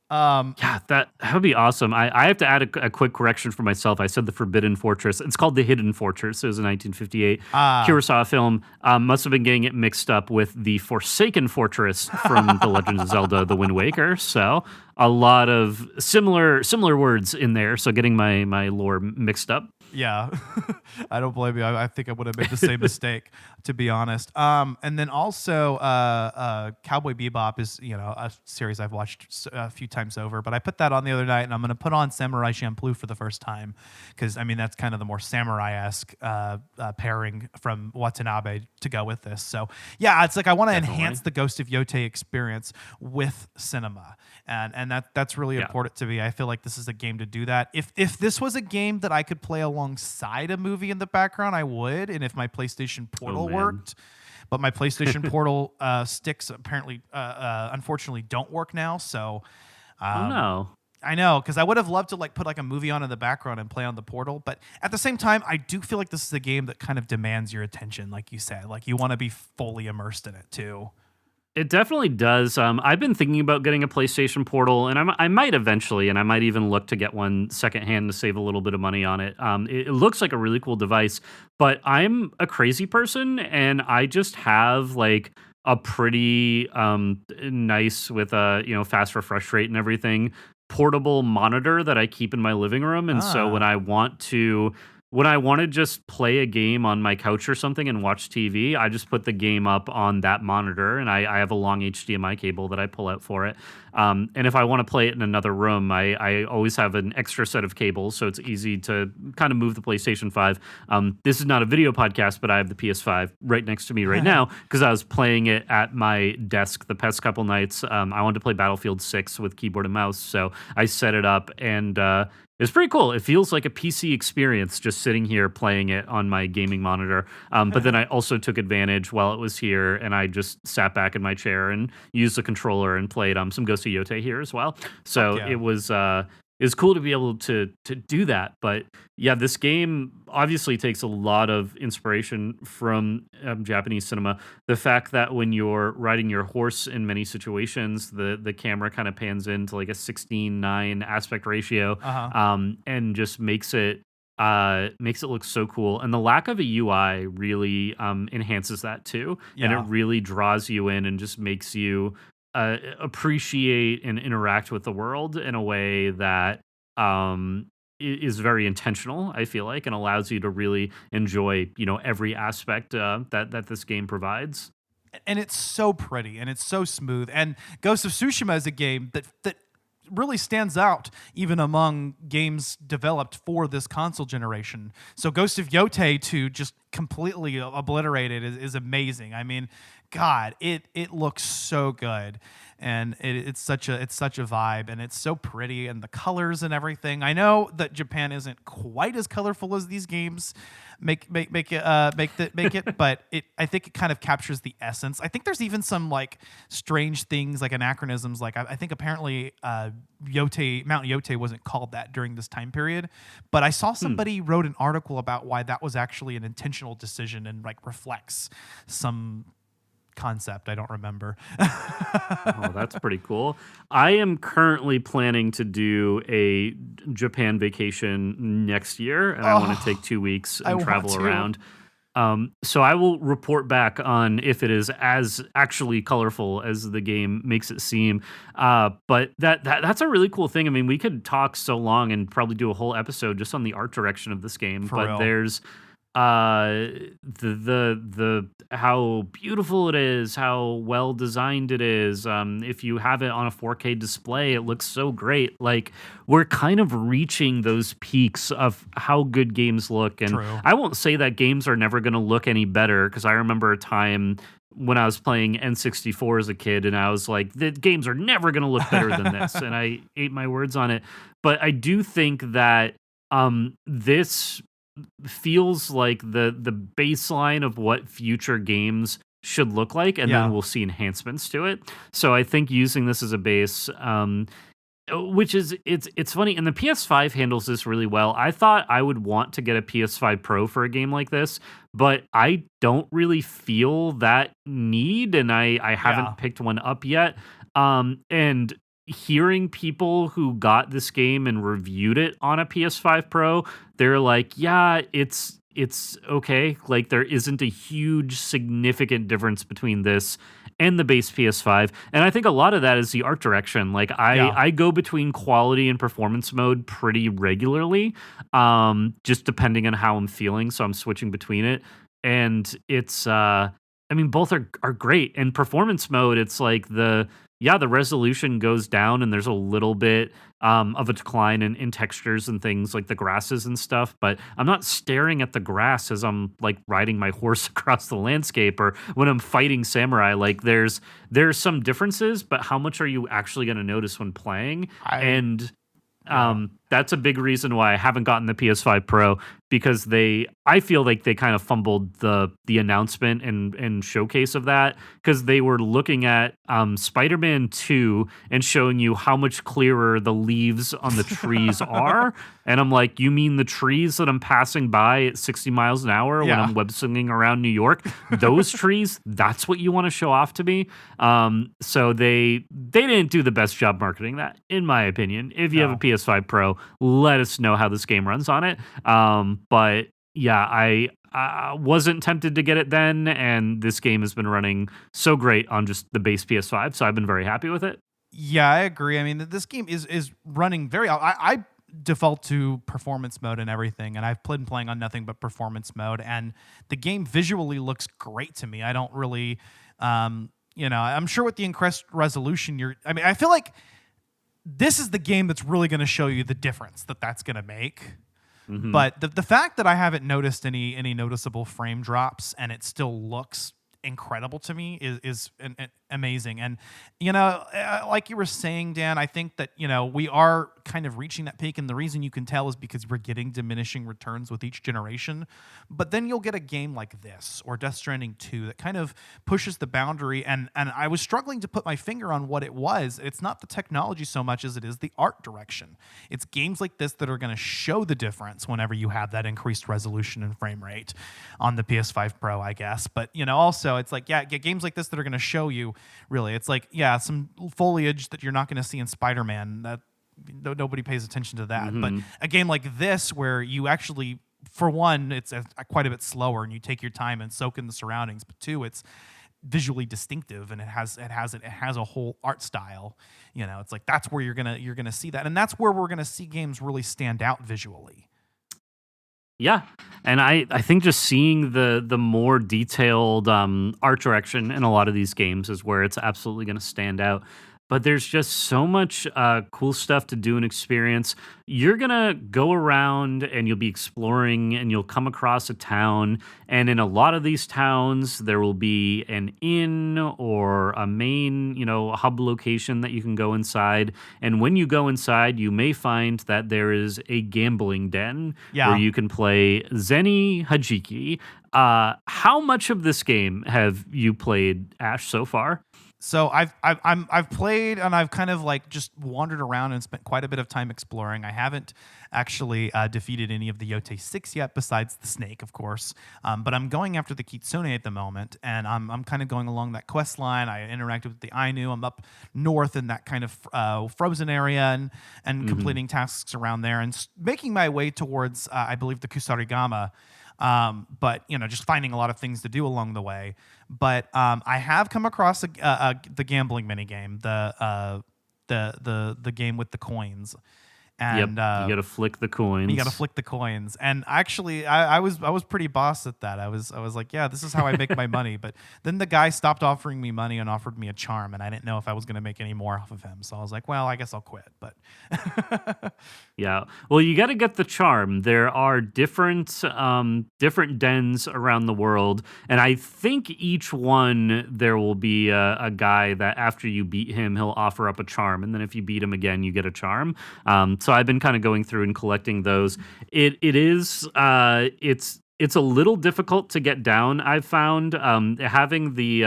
That would be awesome. I have to add a quick correction for myself. I said the Forbidden Fortress. It's called The Hidden Fortress. It was a 1958 Kurosawa film. Must have been getting it mixed up with the Forsaken Fortress from The Legend of Zelda: The Wind Waker. So a lot of similar words in there. So getting my lore mixed up. Yeah, I don't blame you. I think I would have made the same mistake, to be honest. And then also, Cowboy Bebop is a series I've watched a few times over, but I put that on the other night, and I'm going to put on Samurai Champloo for the first time because I mean that's kind of the more samurai-esque pairing from Watanabe to go with this. So yeah, it's like I want to enhance the Ghost of Yōtei experience with cinema, and that's really important to me. I feel like this is a game to do that. If this was a game that I could play alongside a movie in the background, I would, and if my PlayStation Portal worked. But my PlayStation Portal sticks apparently, unfortunately, don't work now. So, no. I know, because I would have loved to put a movie on in the background and play on the Portal. But at the same time, I do feel like this is a game that kind of demands your attention, like you said. Like you want to be fully immersed in it too. It definitely does. I've been thinking about getting a PlayStation Portal, and I might eventually, and I might even look to get one secondhand to save a little bit of money on it. It looks like a really cool device, but I'm a crazy person, and I just have like a pretty nice with a fast refresh rate and everything portable monitor that I keep in my living room, and so when I want to just play a game on my couch or something and watch TV, I just put the game up on that monitor, and I have a long HDMI cable that I pull out for it. And if I want to play it in another room, I always have an extra set of cables, so it's easy to kind of move the PlayStation 5. This is not a video podcast, but I have the PS5 right next to me right now because I was playing it at my desk the past couple nights. I wanted to play Battlefield 6 with keyboard and mouse, so I set it up, and it's pretty cool. It feels like a PC experience just sitting here playing it on my gaming monitor. But then I also took advantage while it was here, and I just sat back in my chair and used the controller and played some Ghost of Yōtei here as well. So it was cool to be able to do that. But yeah, this game obviously takes a lot of inspiration from Japanese cinema. The fact that when you're riding your horse in many situations, the camera kind of pans into like a 16:9 aspect ratio, and just makes it look so cool. And the lack of a UI really enhances that too. And it really draws you in and just makes you appreciate and interact with the world in a way that is very intentional, I feel like, and allows you to really enjoy, every aspect that this game provides. And it's so pretty and it's so smooth. And Ghost of Tsushima is a game that really stands out even among games developed for this console generation. So Ghost of Yōtei to just completely obliterate it is amazing. I mean, God, it looks so good, and it's such a vibe, and it's so pretty, and the colors and everything. I know that Japan isn't quite as colorful as these games make it, but I think it kind of captures the essence. I think there's even some like strange things like anachronisms. Like I think apparently Mount Yotei wasn't called that during this time period, but I saw somebody wrote an article about why that was actually an intentional decision and like reflects some concept I don't remember. Oh, that's pretty cool. I am currently planning to do a Japan vacation next year, and I want to take 2 weeks and travel around. So I will report back on if it is as actually colorful as the game makes it seem. But that's a really cool thing. I mean, we could talk so long and probably do a whole episode just on the art direction of this game. For but real. there's the how beautiful it is, how well designed it is. If you have it on a 4K display, it looks so great. Like, we're kind of reaching those peaks of how good games look. And True. I won't say that games are never going to look any better, because I remember a time when I was playing N64 as a kid, and I was like, the games are never going to look better than this. And I ate my words on it. But I do think that this feels like the baseline of what future games should look like, and then we'll see enhancements to it. So I think using this as a base, which is it's funny, and the PS5 handles this really well. I thought I would want to get a PS5 Pro for a game like this, but I don't really feel that need, and I haven't picked one up yet. And hearing people who got this game and reviewed it on a PS5 Pro, they're like, yeah, it's okay. Like, there isn't a huge significant difference between this and the base PS5. And I think a lot of that is the art direction. Like, I go between quality and performance mode pretty regularly, just depending on how I'm feeling. So I'm switching between it. And it's, I mean, both are great. And performance mode, it's like the resolution goes down, and there's a little bit of a decline in textures and things like the grasses and stuff, but I'm not staring at the grass as I'm like riding my horse across the landscape, or when I'm fighting samurai. Like, there's some differences, but how much are you actually going to notice when playing? That's a big reason why I haven't gotten the PS5 Pro, because I feel like they kind of fumbled the announcement and showcase of that, because they were looking at Spider-Man 2 and showing you how much clearer the leaves on the trees are. And I'm like, you mean the trees that I'm passing by at 60 miles an hour when I'm web slinging around New York? Those trees, that's what you want to show off to me? So they didn't do the best job marketing that, in my opinion. If you have a PS5 Pro, let us know how this game runs on it. But yeah, I wasn't tempted to get it then, and this game has been running so great on just the base PS5, so I've been very happy with it. Yeah, I agree. I mean, this game is running very. I default to performance mode and everything, and I've been playing on nothing but performance mode, and the game visually looks great to me. I don't really, I'm sure with the increased resolution, I feel like this is the game that's really going to show you the difference that's going to make. Mm-hmm. But the fact that I haven't noticed any noticeable frame drops, and it still looks incredible to me is amazing. And like you were saying, Dan, I think that we are kind of reaching that peak, and the reason you can tell is because we're getting diminishing returns with each generation. But then you'll get a game like this or Death Stranding 2 that kind of pushes the boundary, and I was struggling to put my finger on what it was. It's not the technology so much as it is the art direction. It's games like this that are going to show the difference whenever you have that increased resolution and frame rate on the PS5 Pro, I guess. But also it's like, games like this that are going to show you, really, it's like, some foliage that you're not going to see in Spider-Man. That nobody pays attention to that. Mm-hmm. But a game like this, where you actually, for one, it's quite a bit slower, and you take your time and soak in the surroundings. But two, it's visually distinctive, and it has a whole art style. It's like that's where you're gonna see that, and that's where we're gonna see games really stand out visually. Yeah, and I think just seeing the more detailed art direction in a lot of these games is where it's absolutely going to stand out. but there's just so much cool stuff to do and experience. You're gonna go around and you'll be exploring and you'll come across a town. And in a lot of these towns, there will be an inn or a main, hub location that you can go inside. And when you go inside, you may find that there is a gambling den where you can play Zeni Hajiki. How much of this game have you played, Ash, so far? So I've played and I've kind of like just wandered around and spent quite a bit of time exploring. I haven't actually defeated any of the Yotei 6 yet, besides the snake, of course. But I'm going after the Kitsune at the moment, and I'm kind of going along that quest line. I interacted with the Ainu. I'm up north in that kind of frozen area and completing tasks around there and making my way towards, I believe, the Kusarigama. But just finding a lot of things to do along the way. But I have come across the gambling minigame, the game with the coins. And you got to flick the coins. You got to flick the coins. And actually, I was pretty boss at that. I was like, yeah, this is how I make my money. But then the guy stopped offering me money and offered me a charm, and I didn't know if I was going to make any more off of him. So I was like, well, I guess I'll quit. But yeah, well, you got to get the charm. There are different dens around the world, and I think each one there will be a guy that after you beat him, he'll offer up a charm, and then if you beat him again, you get a charm. So I've been kind of going through and collecting those. It's a little difficult to get down, I've found. Having the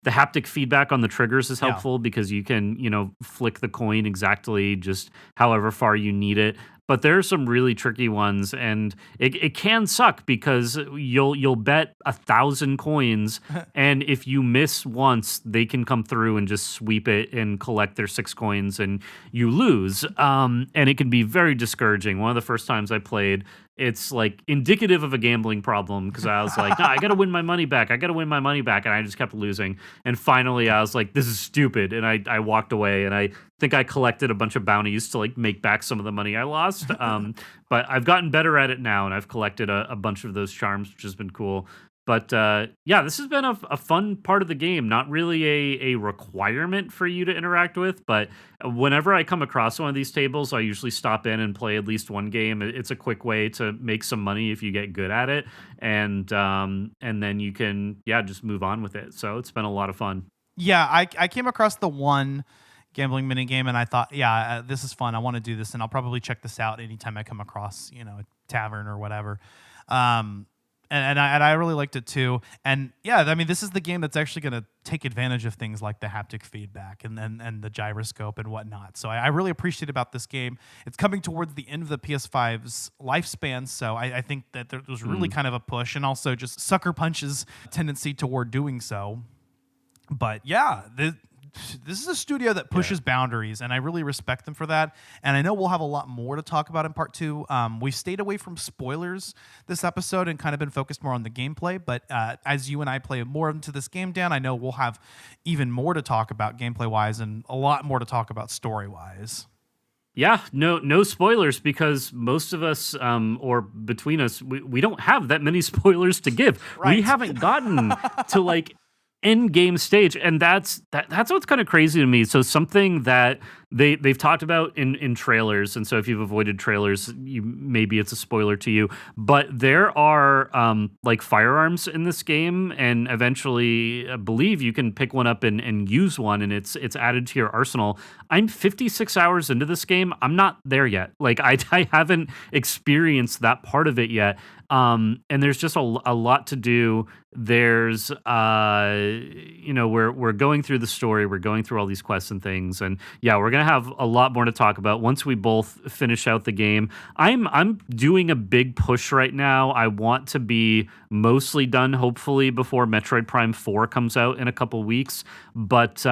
haptic feedback on the triggers is helpful because you can, flick the coin exactly just however far you need it. But there are some really tricky ones, and it can suck because you'll bet 1,000 coins, and if you miss once, they can come through and just sweep it and collect their 6 coins, and you lose. And it can be very discouraging. One of the first times I played, it's like indicative of a gambling problem because I was like, no, I got to win my money back. And I just kept losing. And finally, I was like, this is stupid. And I walked away, and I think I collected a bunch of bounties to like make back some of the money I lost. But I've gotten better at it now, and I've collected a bunch of those charms, which has been cool. But this has been a fun part of the game. Not really a requirement for you to interact with, but whenever I come across one of these tables, I usually stop in and play at least one game. It's a quick way to make some money if you get good at it, and then you can just move on with it. So it's been a lot of fun. Yeah, I came across the one gambling minigame, and I thought, this is fun. I want to do this, and I'll probably check this out anytime I come across, a tavern or whatever. And I really liked it too. And this is the game that's actually going to take advantage of things like the haptic feedback and the gyroscope and whatnot. So I really appreciate about this game. It's coming towards the end of the PS5's lifespan, so I think that there was really kind of a push, and also just Sucker Punch's tendency toward doing so. But this is a studio that pushes boundaries, and I really respect them for that. And I know we'll have a lot more to talk about in part 2. We've stayed away from spoilers this episode and kind of been focused more on the gameplay. But as you and I play more into this game, Dan, I know we'll have even more to talk about gameplay-wise and a lot more to talk about story-wise. Yeah, no spoilers, because most of us, or between us, we don't have that many spoilers to give. Right. We haven't gotten to like end game stage, and that's what's kind of crazy to me. So something that they've talked about in trailers, and so if you've avoided trailers, maybe it's a spoiler to you, but there are like firearms in this game, and eventually I believe you can pick one up and use one, and it's added to your arsenal. I'm 56 hours into this game. I'm not there yet. Like I haven't experienced that part of it yet. And there's just a lot to do. There's, we're going through the story, we're going through all these quests and things, and we're gonna have a lot more to talk about once we both finish out the game. I'm doing a big push right now. I want to be mostly done, hopefully, before Metroid Prime 4 comes out in a couple weeks, but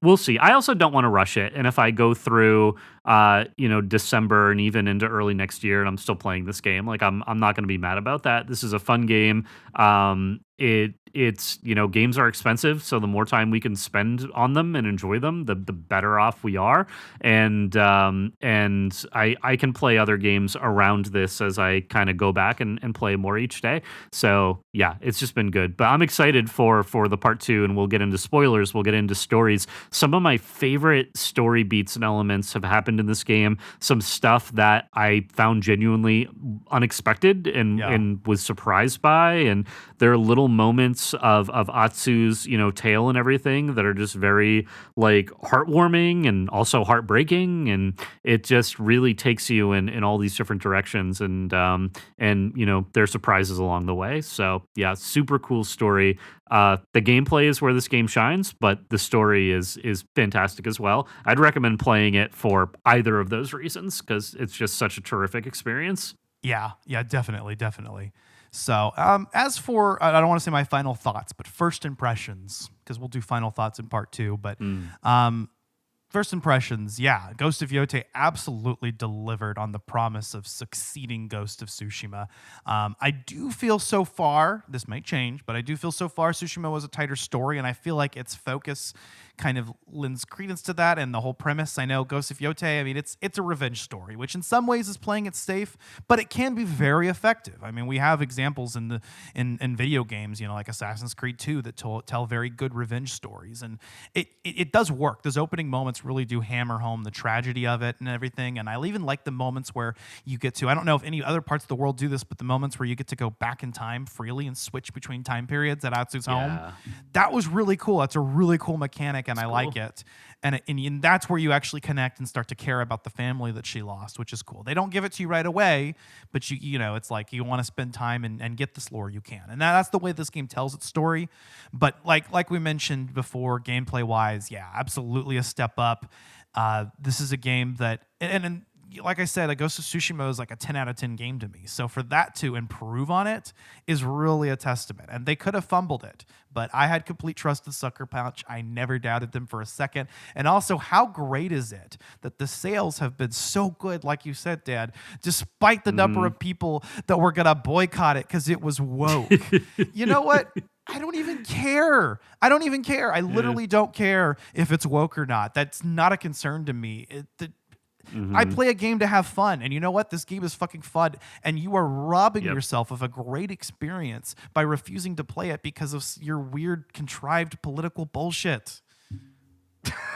we'll see. I also don't want to rush it, and if I go through December and even into early next year, and I'm still playing this game. Like I'm not going to be mad about that. This is a fun game. It's games are expensive, so the more time we can spend on them and enjoy them, the better off we are. And I can play other games around this as I kind of go back and play more each day. So yeah, it's just been good. But I'm excited for the part 2, and we'll get into spoilers. We'll get into stories. Some of my favorite story beats and elements have happened in this game. Some stuff that I found genuinely unexpected and was surprised by. And there are little moments of Atsu's, tale and everything that are just very like heartwarming and also heartbreaking. And it just really takes you in all these different directions, and there are surprises along the way. So yeah, super cool story. The gameplay is where this game shines, but the story is fantastic as well. I'd recommend playing it for either of those reasons because it's just such a terrific experience. Yeah, definitely. So, as for, I don't want to say my final thoughts, but first impressions, because we'll do final thoughts in part 2. But first impressions, yeah, Ghost of Yōtei absolutely delivered on the promise of succeeding Ghost of Tsushima. I do feel so far, this might change, but I do feel so far Tsushima was a tighter story, and I feel like its focus kind of lends credence to that and the whole premise. I know Ghost of Yōtei, I mean, it's a revenge story, which in some ways is playing it safe, but it can be very effective. I mean, we have examples in video games, like Assassin's Creed 2 that tell very good revenge stories, and it does work. Those opening moments really do hammer home the tragedy of it and everything, and I even like the moments where you get to, I don't know if any other parts of the world do this, but the moments where you get to go back in time freely and switch between time periods at Atsu's home, that was really cool. That's a really cool mechanic, and I like it. And that's where you actually connect and start to care about the family that she lost, which is cool. They don't give it to you right away, but it's like you want to spend time and get this lore, you can. And that's the way this game tells its story. But like we mentioned before, gameplay-wise, yeah, absolutely a step up. This is a game that, and like I said, Ghost of Tsushima is like a 10 out of 10 game to me. So for that to improve on it is really a testament. And they could have fumbled it, but I had complete trust in Sucker Punch. I never doubted them for a second. And also, how great is it that the sales have been so good, like you said, Dad, despite the number of people that were going to boycott it because it was woke. You know what? I don't even care. I literally don't care if it's woke or not. That's not a concern to me. I play a game to have fun, and you know what? This game is fucking fun, and you are robbing yourself of a great experience by refusing to play it because of your weird, contrived political bullshit.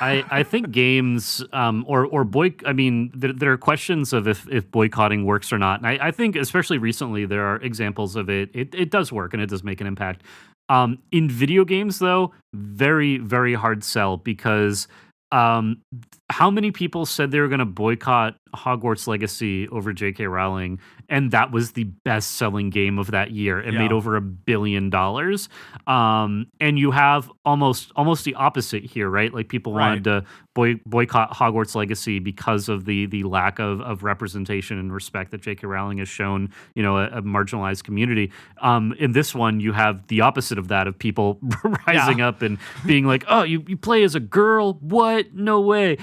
I think games there are questions of if boycotting works or not, and I think especially recently there are examples of it does work and it does make an impact. In video games, though, very, very hard sell because how many people said they were going to boycott Hogwarts Legacy over J.K. Rowling, and that was the best-selling game of that year. It made over $1 billion. And you have almost the opposite here, right? Like people wanted to boycott Hogwarts Legacy because of the lack of representation and respect that J.K. Rowling has shown, a marginalized community. In this one, you have the opposite of that, of people rising up and being like, "Oh, you play as a girl? What? No way!"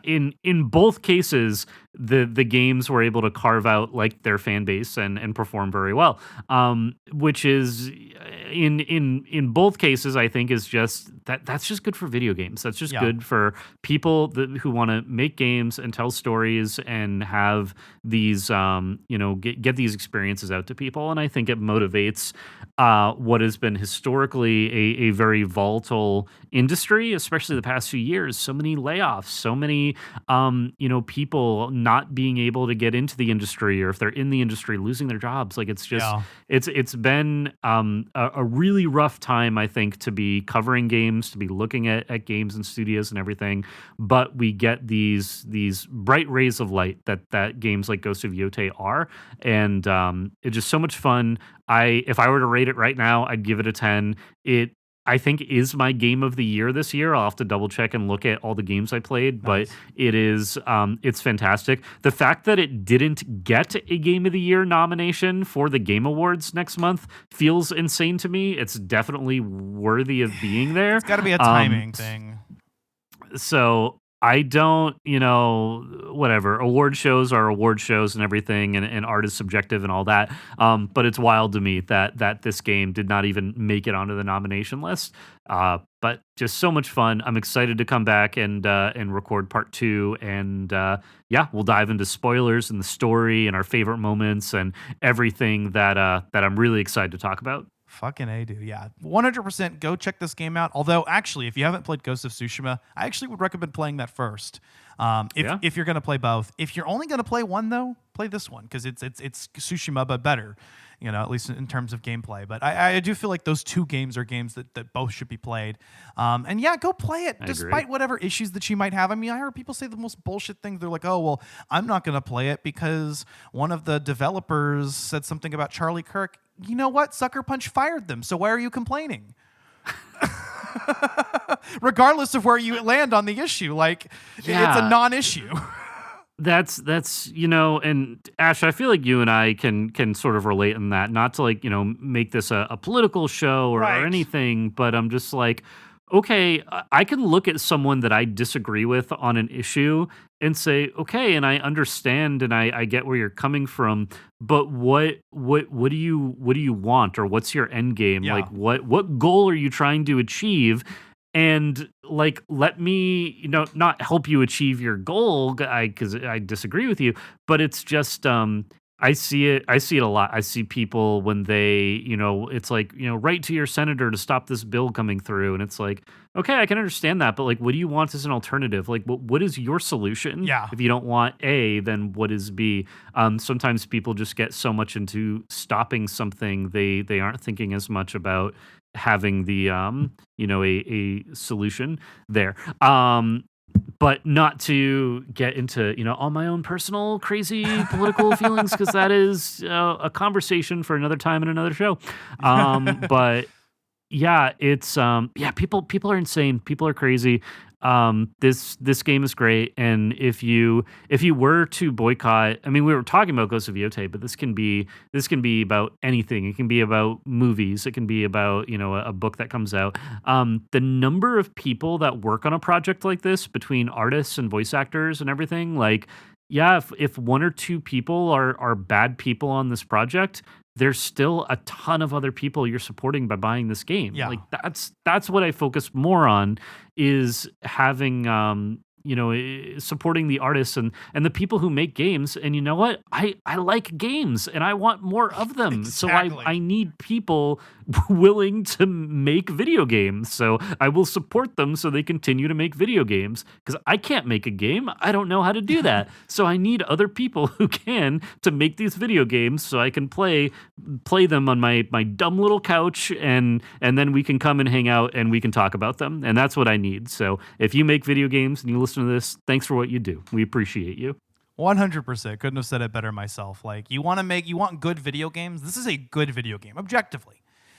In both cases, the games were able to carve out like their fan base and perform very well, which is in both cases I think is just that's just good for video games. That's just good for people who want to make games and tell stories and have these get these experiences out to people. And I think it motivates what has been historically a very volatile industry, especially the past few years. So many layoffs, so many people not being able to get into the industry, or if they're in the industry losing their jobs. Like it's just it's been a really rough time, I think, to be covering games, to be looking at games and studios and everything. But we get these bright rays of light that games like Ghost of Yōtei are, and it's just so much fun. If I were to rate it right now, I'd give it a 10. It I think is my game of the year this year. I'll have to double check and look at all the games I played, but it's fantastic. The fact that it didn't get a Game of the Year nomination for the Game Awards next month feels insane to me. It's definitely worthy of being there. It's got to be a timing thing. So I don't, whatever. Award shows are award shows and everything, and art is subjective and all that. But it's wild to me that this game did not even make it onto the nomination list. But just so much fun. I'm excited to come back and record part 2. And yeah, we'll dive into spoilers and the story and our favorite moments and everything that I'm really excited to talk about. Fucking A, dude. Yeah. 100% go check this game out. Although, actually, if you haven't played Ghost of Tsushima, I actually would recommend playing that first. If you're going to play both. If you're only going to play one, though, play this one because it's Tsushima, but better, at least in terms of gameplay. But I do feel like those two games are games that both should be played. And yeah, go play it despite whatever issues that you might have. I mean, I heard people say the most bullshit things. They're like, oh, well, I'm not going to play it because one of the developers said something about Charlie Kirk. You know what? Sucker Punch fired them. So why are you complaining? Regardless of where you land on the issue, it's a non-issue. That's and Ash, I feel like you and I can sort of relate in that, not to make this a political show or anything, but I'm just like, okay, I can look at someone that I disagree with on an issue and say, okay, and I understand and I get where you're coming from, but what do you want, or what's your end game? Yeah. Like what goal are you trying to achieve? And let me, not help you achieve your goal, because I disagree with you, but it's just, I see it a lot. I see people when they, it's like, write to your senator to stop this bill coming through. And it's like, okay, I can understand that, but what do you want as an alternative? What is your solution? Yeah. If you don't want A, then what is B? Sometimes people just get so much into stopping something, they aren't thinking as much about having the, a solution there. But not to get into, all my own personal crazy political feelings, because that is a conversation for another time and another show. But yeah, it's people are insane. People are crazy. This game is great, and if you were to boycott, I mean, we were talking about Ghost of Yōtei, but this can be about anything. It can be about movies. It can be about a book that comes out. The number of people that work on a project like this, between artists and voice actors and everything, if one or two people are bad people on this project, there's still a ton of other people you're supporting by buying this game. Yeah. That's what I focus more on, is having supporting the artists and the people who make games. And you know what? I like games and I want more of them. Exactly. So I need people willing to make video games. So I will support them so they continue to make video games, because I can't make a game. I don't know how to do that. So I need other people who can to make these video games so I can play them on my dumb little couch, and then we can come and hang out and we can talk about them. And that's what I need. So if you make video games and you listen to this, thanks for what you do. We appreciate you. 100%. Couldn't have said it better myself. You want good video games. This is a good video game, objectively.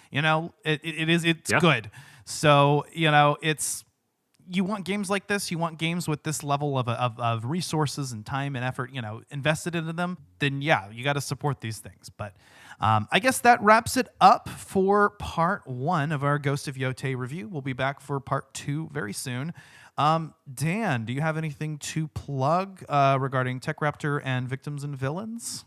It's good. So, you want games like this, you want games with this level of resources and time and effort, invested into them, then yeah, you got to support these things. But I guess that wraps it up for part 1 of our Ghost of Yōtei review. We'll be back for part 2 very soon. Dan, do you have anything to plug regarding Tech Raptor and Victims and Villains?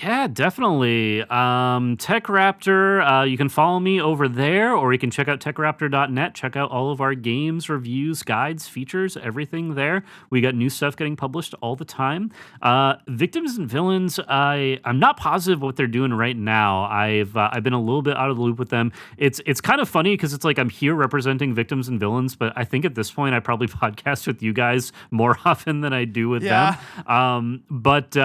Yeah, definitely. Tech Raptor, you can follow me over there, or you can check out techraptor.net. Check out all of our games, reviews, guides, features, everything there. We got new stuff getting published all the time. Victims and Villains, I'm not positive what they're doing right now. I've been a little bit out of the loop with them. It's kind of funny because it's like I'm here representing Victims and Villains, but I think at this point I probably podcast with you guys more often than I do with them. But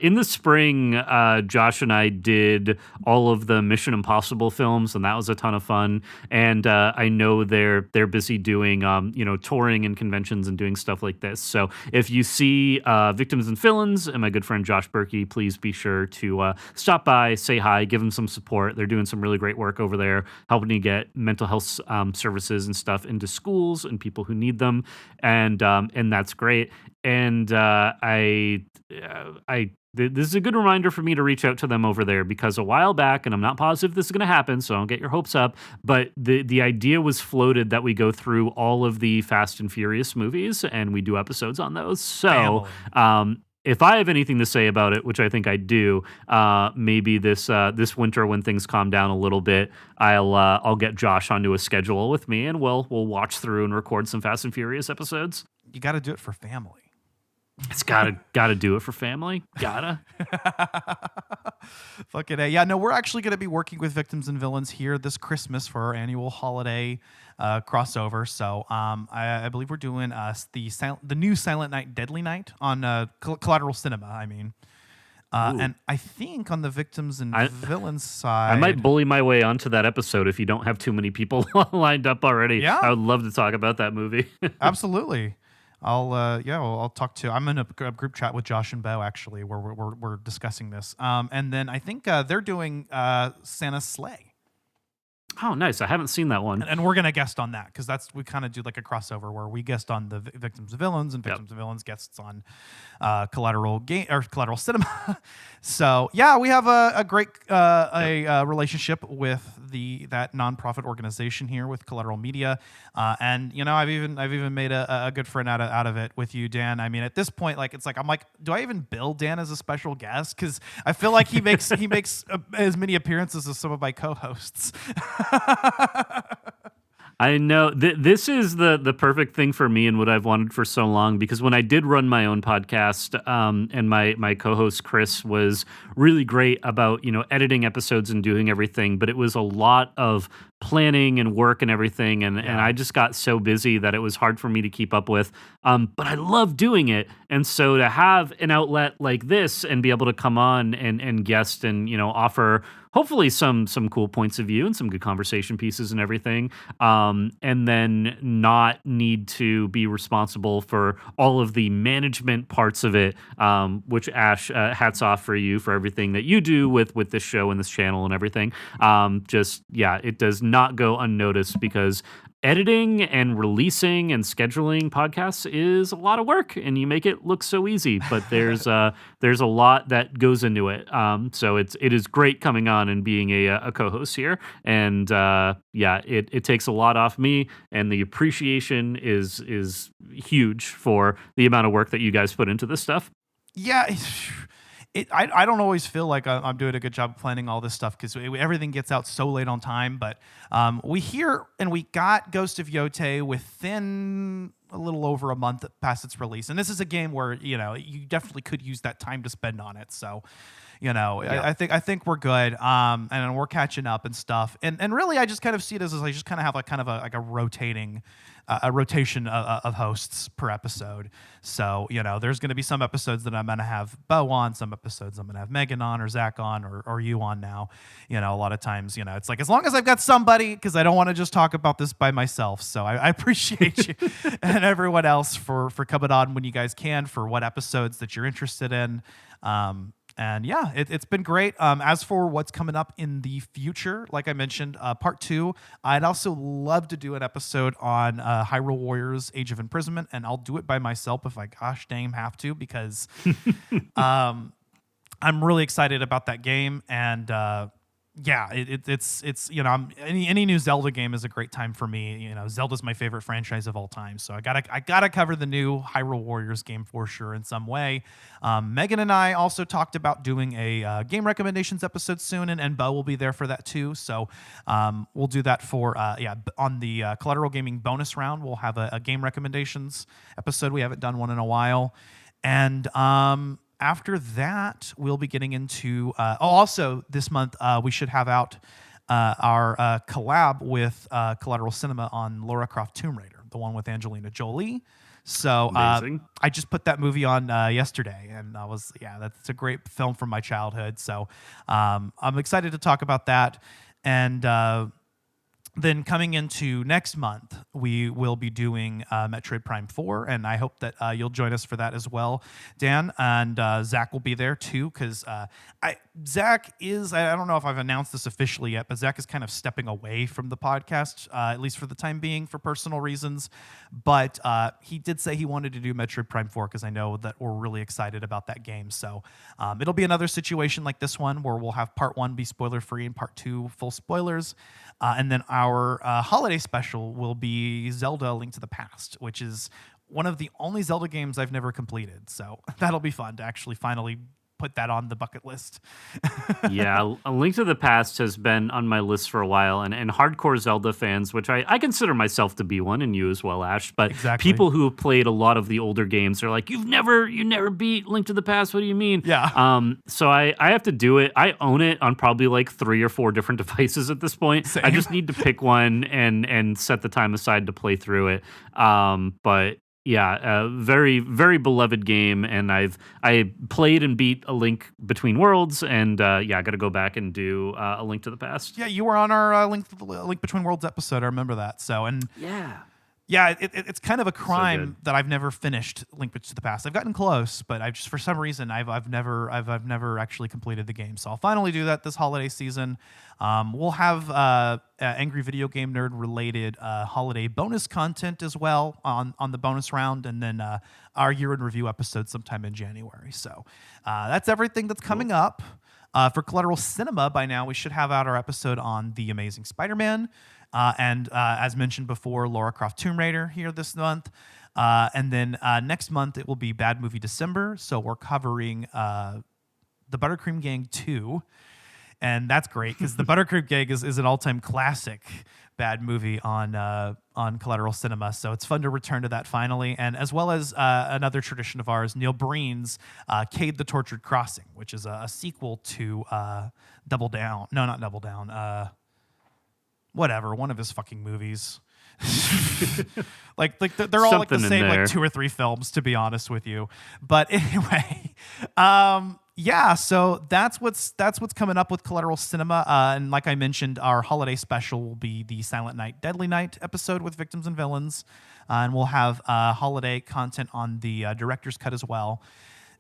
in the spring, Josh and I did all of the Mission Impossible films, and that was a ton of fun. And I know they're busy doing touring and conventions and doing stuff like this. So if you see Victims and Villains and my good friend Josh Berkey, please be sure to stop by, say hi, give them some support. They're doing some really great work over there, helping to get mental health services and stuff into schools and people who need them, and that's great. And I This is a good reminder for me to reach out to them over there, because a while back, and I'm not positive this is going to happen, so don't get your hopes up, but the idea was floated that we go through all of the Fast and Furious movies and we do episodes on those. So, if I have anything to say about it, which I think I do, maybe this winter when things calm down a little bit, I'll get Josh onto a schedule with me, and we'll watch through and record some Fast and Furious episodes. You got to do it for family. It's gotta do it for family. Gotta. Fucking A. Yeah, no, we're actually going to be working with Victims and Villains here this Christmas for our annual holiday crossover. So I believe we're doing the new Silent Night, Deadly Night on Collateral Cinema, I mean. And I think on the Victims and Villains side, I might bully my way onto that episode if you don't have too many people lined up already. Yeah. I would love to talk about that movie. Absolutely. I'll talk to. I'm in a group chat with Josh and Bo actually, where we're discussing this. And then I think they're doing Santa's Sleigh. Oh, nice. I haven't seen that one. And we're going to guest on that because we kind of do like a crossover where we guest on the Victims and Villains and Victims and Villains guests on Collateral Cinema. So yeah, we have a great relationship with that nonprofit organization here with Collateral Media, and you know I've even made a good friend out of it with you, Dan. I mean, at this point, I'm like, do I even bill Dan as a special guest? Because I feel like he makes as many appearances as some of my co-hosts. I know this is the perfect thing for me and what I've wanted for so long, because when I did run my own podcast, and my co-host Chris was really great about, editing episodes and doing everything, but it was a lot of planning and work and everything, and I just got so busy that it was hard for me to keep up with. But I love doing it, and so to have an outlet like this and be able to come on and guest and offer hopefully some cool points of view and some good conversation pieces and everything, and then not need to be responsible for all of the management parts of it, which Ash, hats off for you for everything that you do with this show and this channel and everything. It does not go unnoticed, because editing and releasing and scheduling podcasts is a lot of work, and you make it look so easy, but there's a lot that goes into it. So it is great coming on and being a co-host here, and it takes a lot off me, and the appreciation is huge for the amount of work that you guys put into this stuff. Yeah. I don't always feel like I'm doing a good job planning all this stuff because everything gets out so late on time. But we got Ghost of Yōtei within a little over a month past its release. And this is a game where, you definitely could use that time to spend on it. So, I think we're good. And we're catching up and stuff. And really, I just kind of see it as I just kind of have a rotating rotation of hosts per episode. So, there's going to be some episodes that I'm going to have Bo on, some episodes I'm going to have Megan on or Zach on or you on now. A lot of times, it's like, as long as I've got somebody, because I don't want to just talk about this by myself. So I appreciate you and everyone else for coming on when you guys can, for what episodes that you're interested in. And yeah, it's been great. As for what's coming up in the future, like I mentioned, part 2, I'd also love to do an episode on Hyrule Warriors Age of Imprisonment, and I'll do it by myself if I gosh dang have to, because I'm really excited about that game. And it's any new Zelda game is a great time for me. Zelda's my favorite franchise of all time, so I gotta cover the new Hyrule Warriors game for sure in some way. Megan and I also talked about doing a game recommendations episode soon, and Bo will be there for that too. So we'll do that for on the Collateral Gaming bonus round. We'll have a game recommendations episode. We haven't done one in a while, and after that, we'll be getting into... also, this month, we should have out our collab with Collateral Cinema on Lara Croft Tomb Raider, the one with Angelina Jolie. So I just put that movie on yesterday, and that's a great film from my childhood. So I'm excited to talk about that. And then coming into next month, we will be doing Metroid Prime 4, and I hope that you'll join us for that as well, Dan. And Zach will be there too, because Zach is, I don't know if I've announced this officially yet, but Zach is kind of stepping away from the podcast, at least for the time being, for personal reasons. But he did say he wanted to do Metroid Prime 4, because I know that we're really excited about that game. So it'll be another situation like this one, where we'll have part 1 be spoiler-free and part 2 full spoilers. And then our holiday special will be Zelda: A Link to the Past, which is one of the only Zelda games I've never completed. So that'll be fun to actually finally put that on the bucket list. Yeah, A Link to the Past has been on my list for a while, and hardcore Zelda fans, which I consider myself to be one, and you as well, Ash, but Exactly. people who have played a lot of the older games are like, you never beat Link to the Past, what do you mean? Yeah. So I have to do it. I own it on probably like 3 or 4 different devices at this point. Same. I just need to pick one and set the time aside to play through it. But yeah, a very, very beloved game, and I played and beat A Link Between Worlds, and I got to go back and do A Link to the Past. Yeah, you were on our Link Between Worlds episode. I remember that. So, and yeah, it's kind of a crime that I've never finished Link to the Past. I've gotten close, but I've just, for some reason, I've never actually completed the game. So I'll finally do that this holiday season. We'll have Angry Video Game Nerd related holiday bonus content as well on the bonus round, and then our year in review episode sometime in January. So that's everything that's coming up. For Collateral Cinema, by now we should have out our episode on The Amazing Spider-Man. And as mentioned before, Lara Croft Tomb Raider here this month. And then next month it will be Bad Movie December. So we're covering The Buttercream Gang 2. And that's great because The Buttercream Gang is an all-time classic bad movie on Collateral Cinema. So it's fun to return to that finally. And as well as another tradition of ours, Neil Breen's Cade the Tortured Crossing, which is a sequel to Double Down. No, not Double Down. Whatever, one of his fucking movies. like they're all like the same like 2 or 3 films, to be honest with you. But anyway, so that's what's coming up with Collateral Cinema. And like I mentioned, our holiday special will be the Silent Night, Deadly Night episode with Victims and Villains, and we'll have holiday content on the director's cut as well.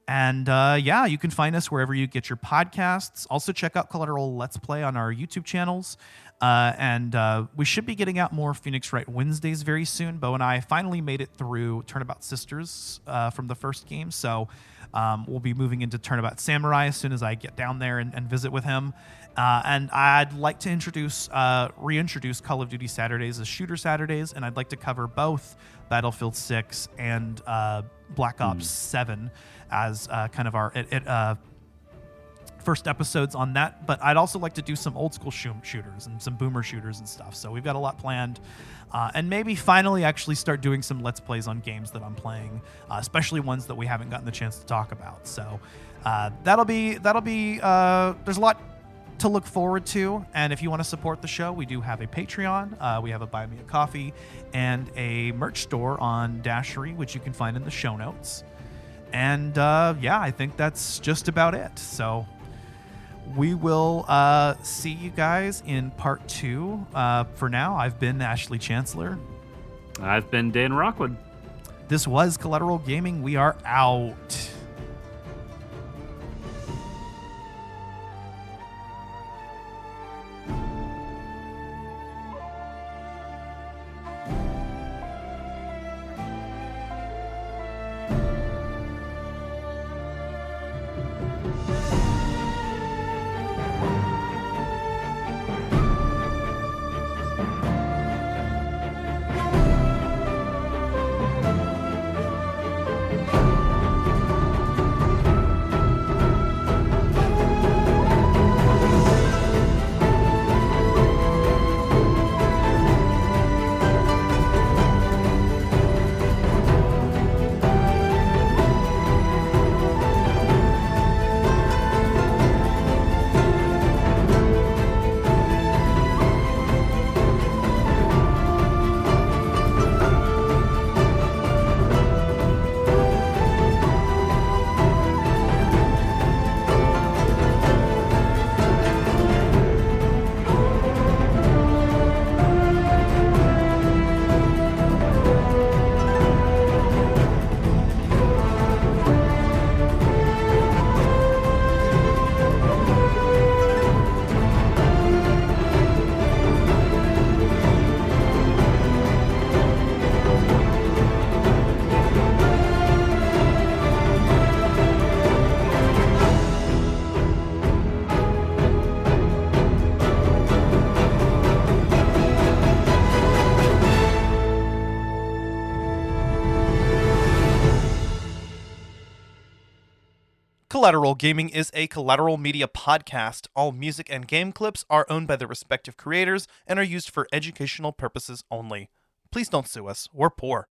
And you can find us wherever you get your podcasts. Also, check out Collateral Let's Play on our YouTube channels. And we should be getting out more Phoenix Wright Wednesdays very soon. Bo and I finally made it through Turnabout Sisters from the first game. So we'll be moving into Turnabout Samurai as soon as I get down there and visit with him. And I'd like to reintroduce Call of Duty Saturdays as Shooter Saturdays. And I'd like to cover both Battlefield 6 and Black Ops 7 as kind of our first episodes on that. But I'd also like to do some old school shooters and some boomer shooters and stuff. So we've got a lot planned. And maybe finally actually start doing some Let's Plays on games that I'm playing, especially ones that we haven't gotten the chance to talk about. So that'll be there's a lot to look forward to. And if you want to support the show, we do have a Patreon. We have a Buy Me a Coffee and a merch store on Dashery, which you can find in the show notes. And I think that's just about it. So we will see you guys in part 2. For now, I've been Ashley Chancellor. I've been Dan Rockwood. This was Collateral Gaming. We are out. Collateral Gaming is a Collateral Media podcast. All music and game clips are owned by the respective creators and are used for educational purposes only. Please don't sue us. We're poor.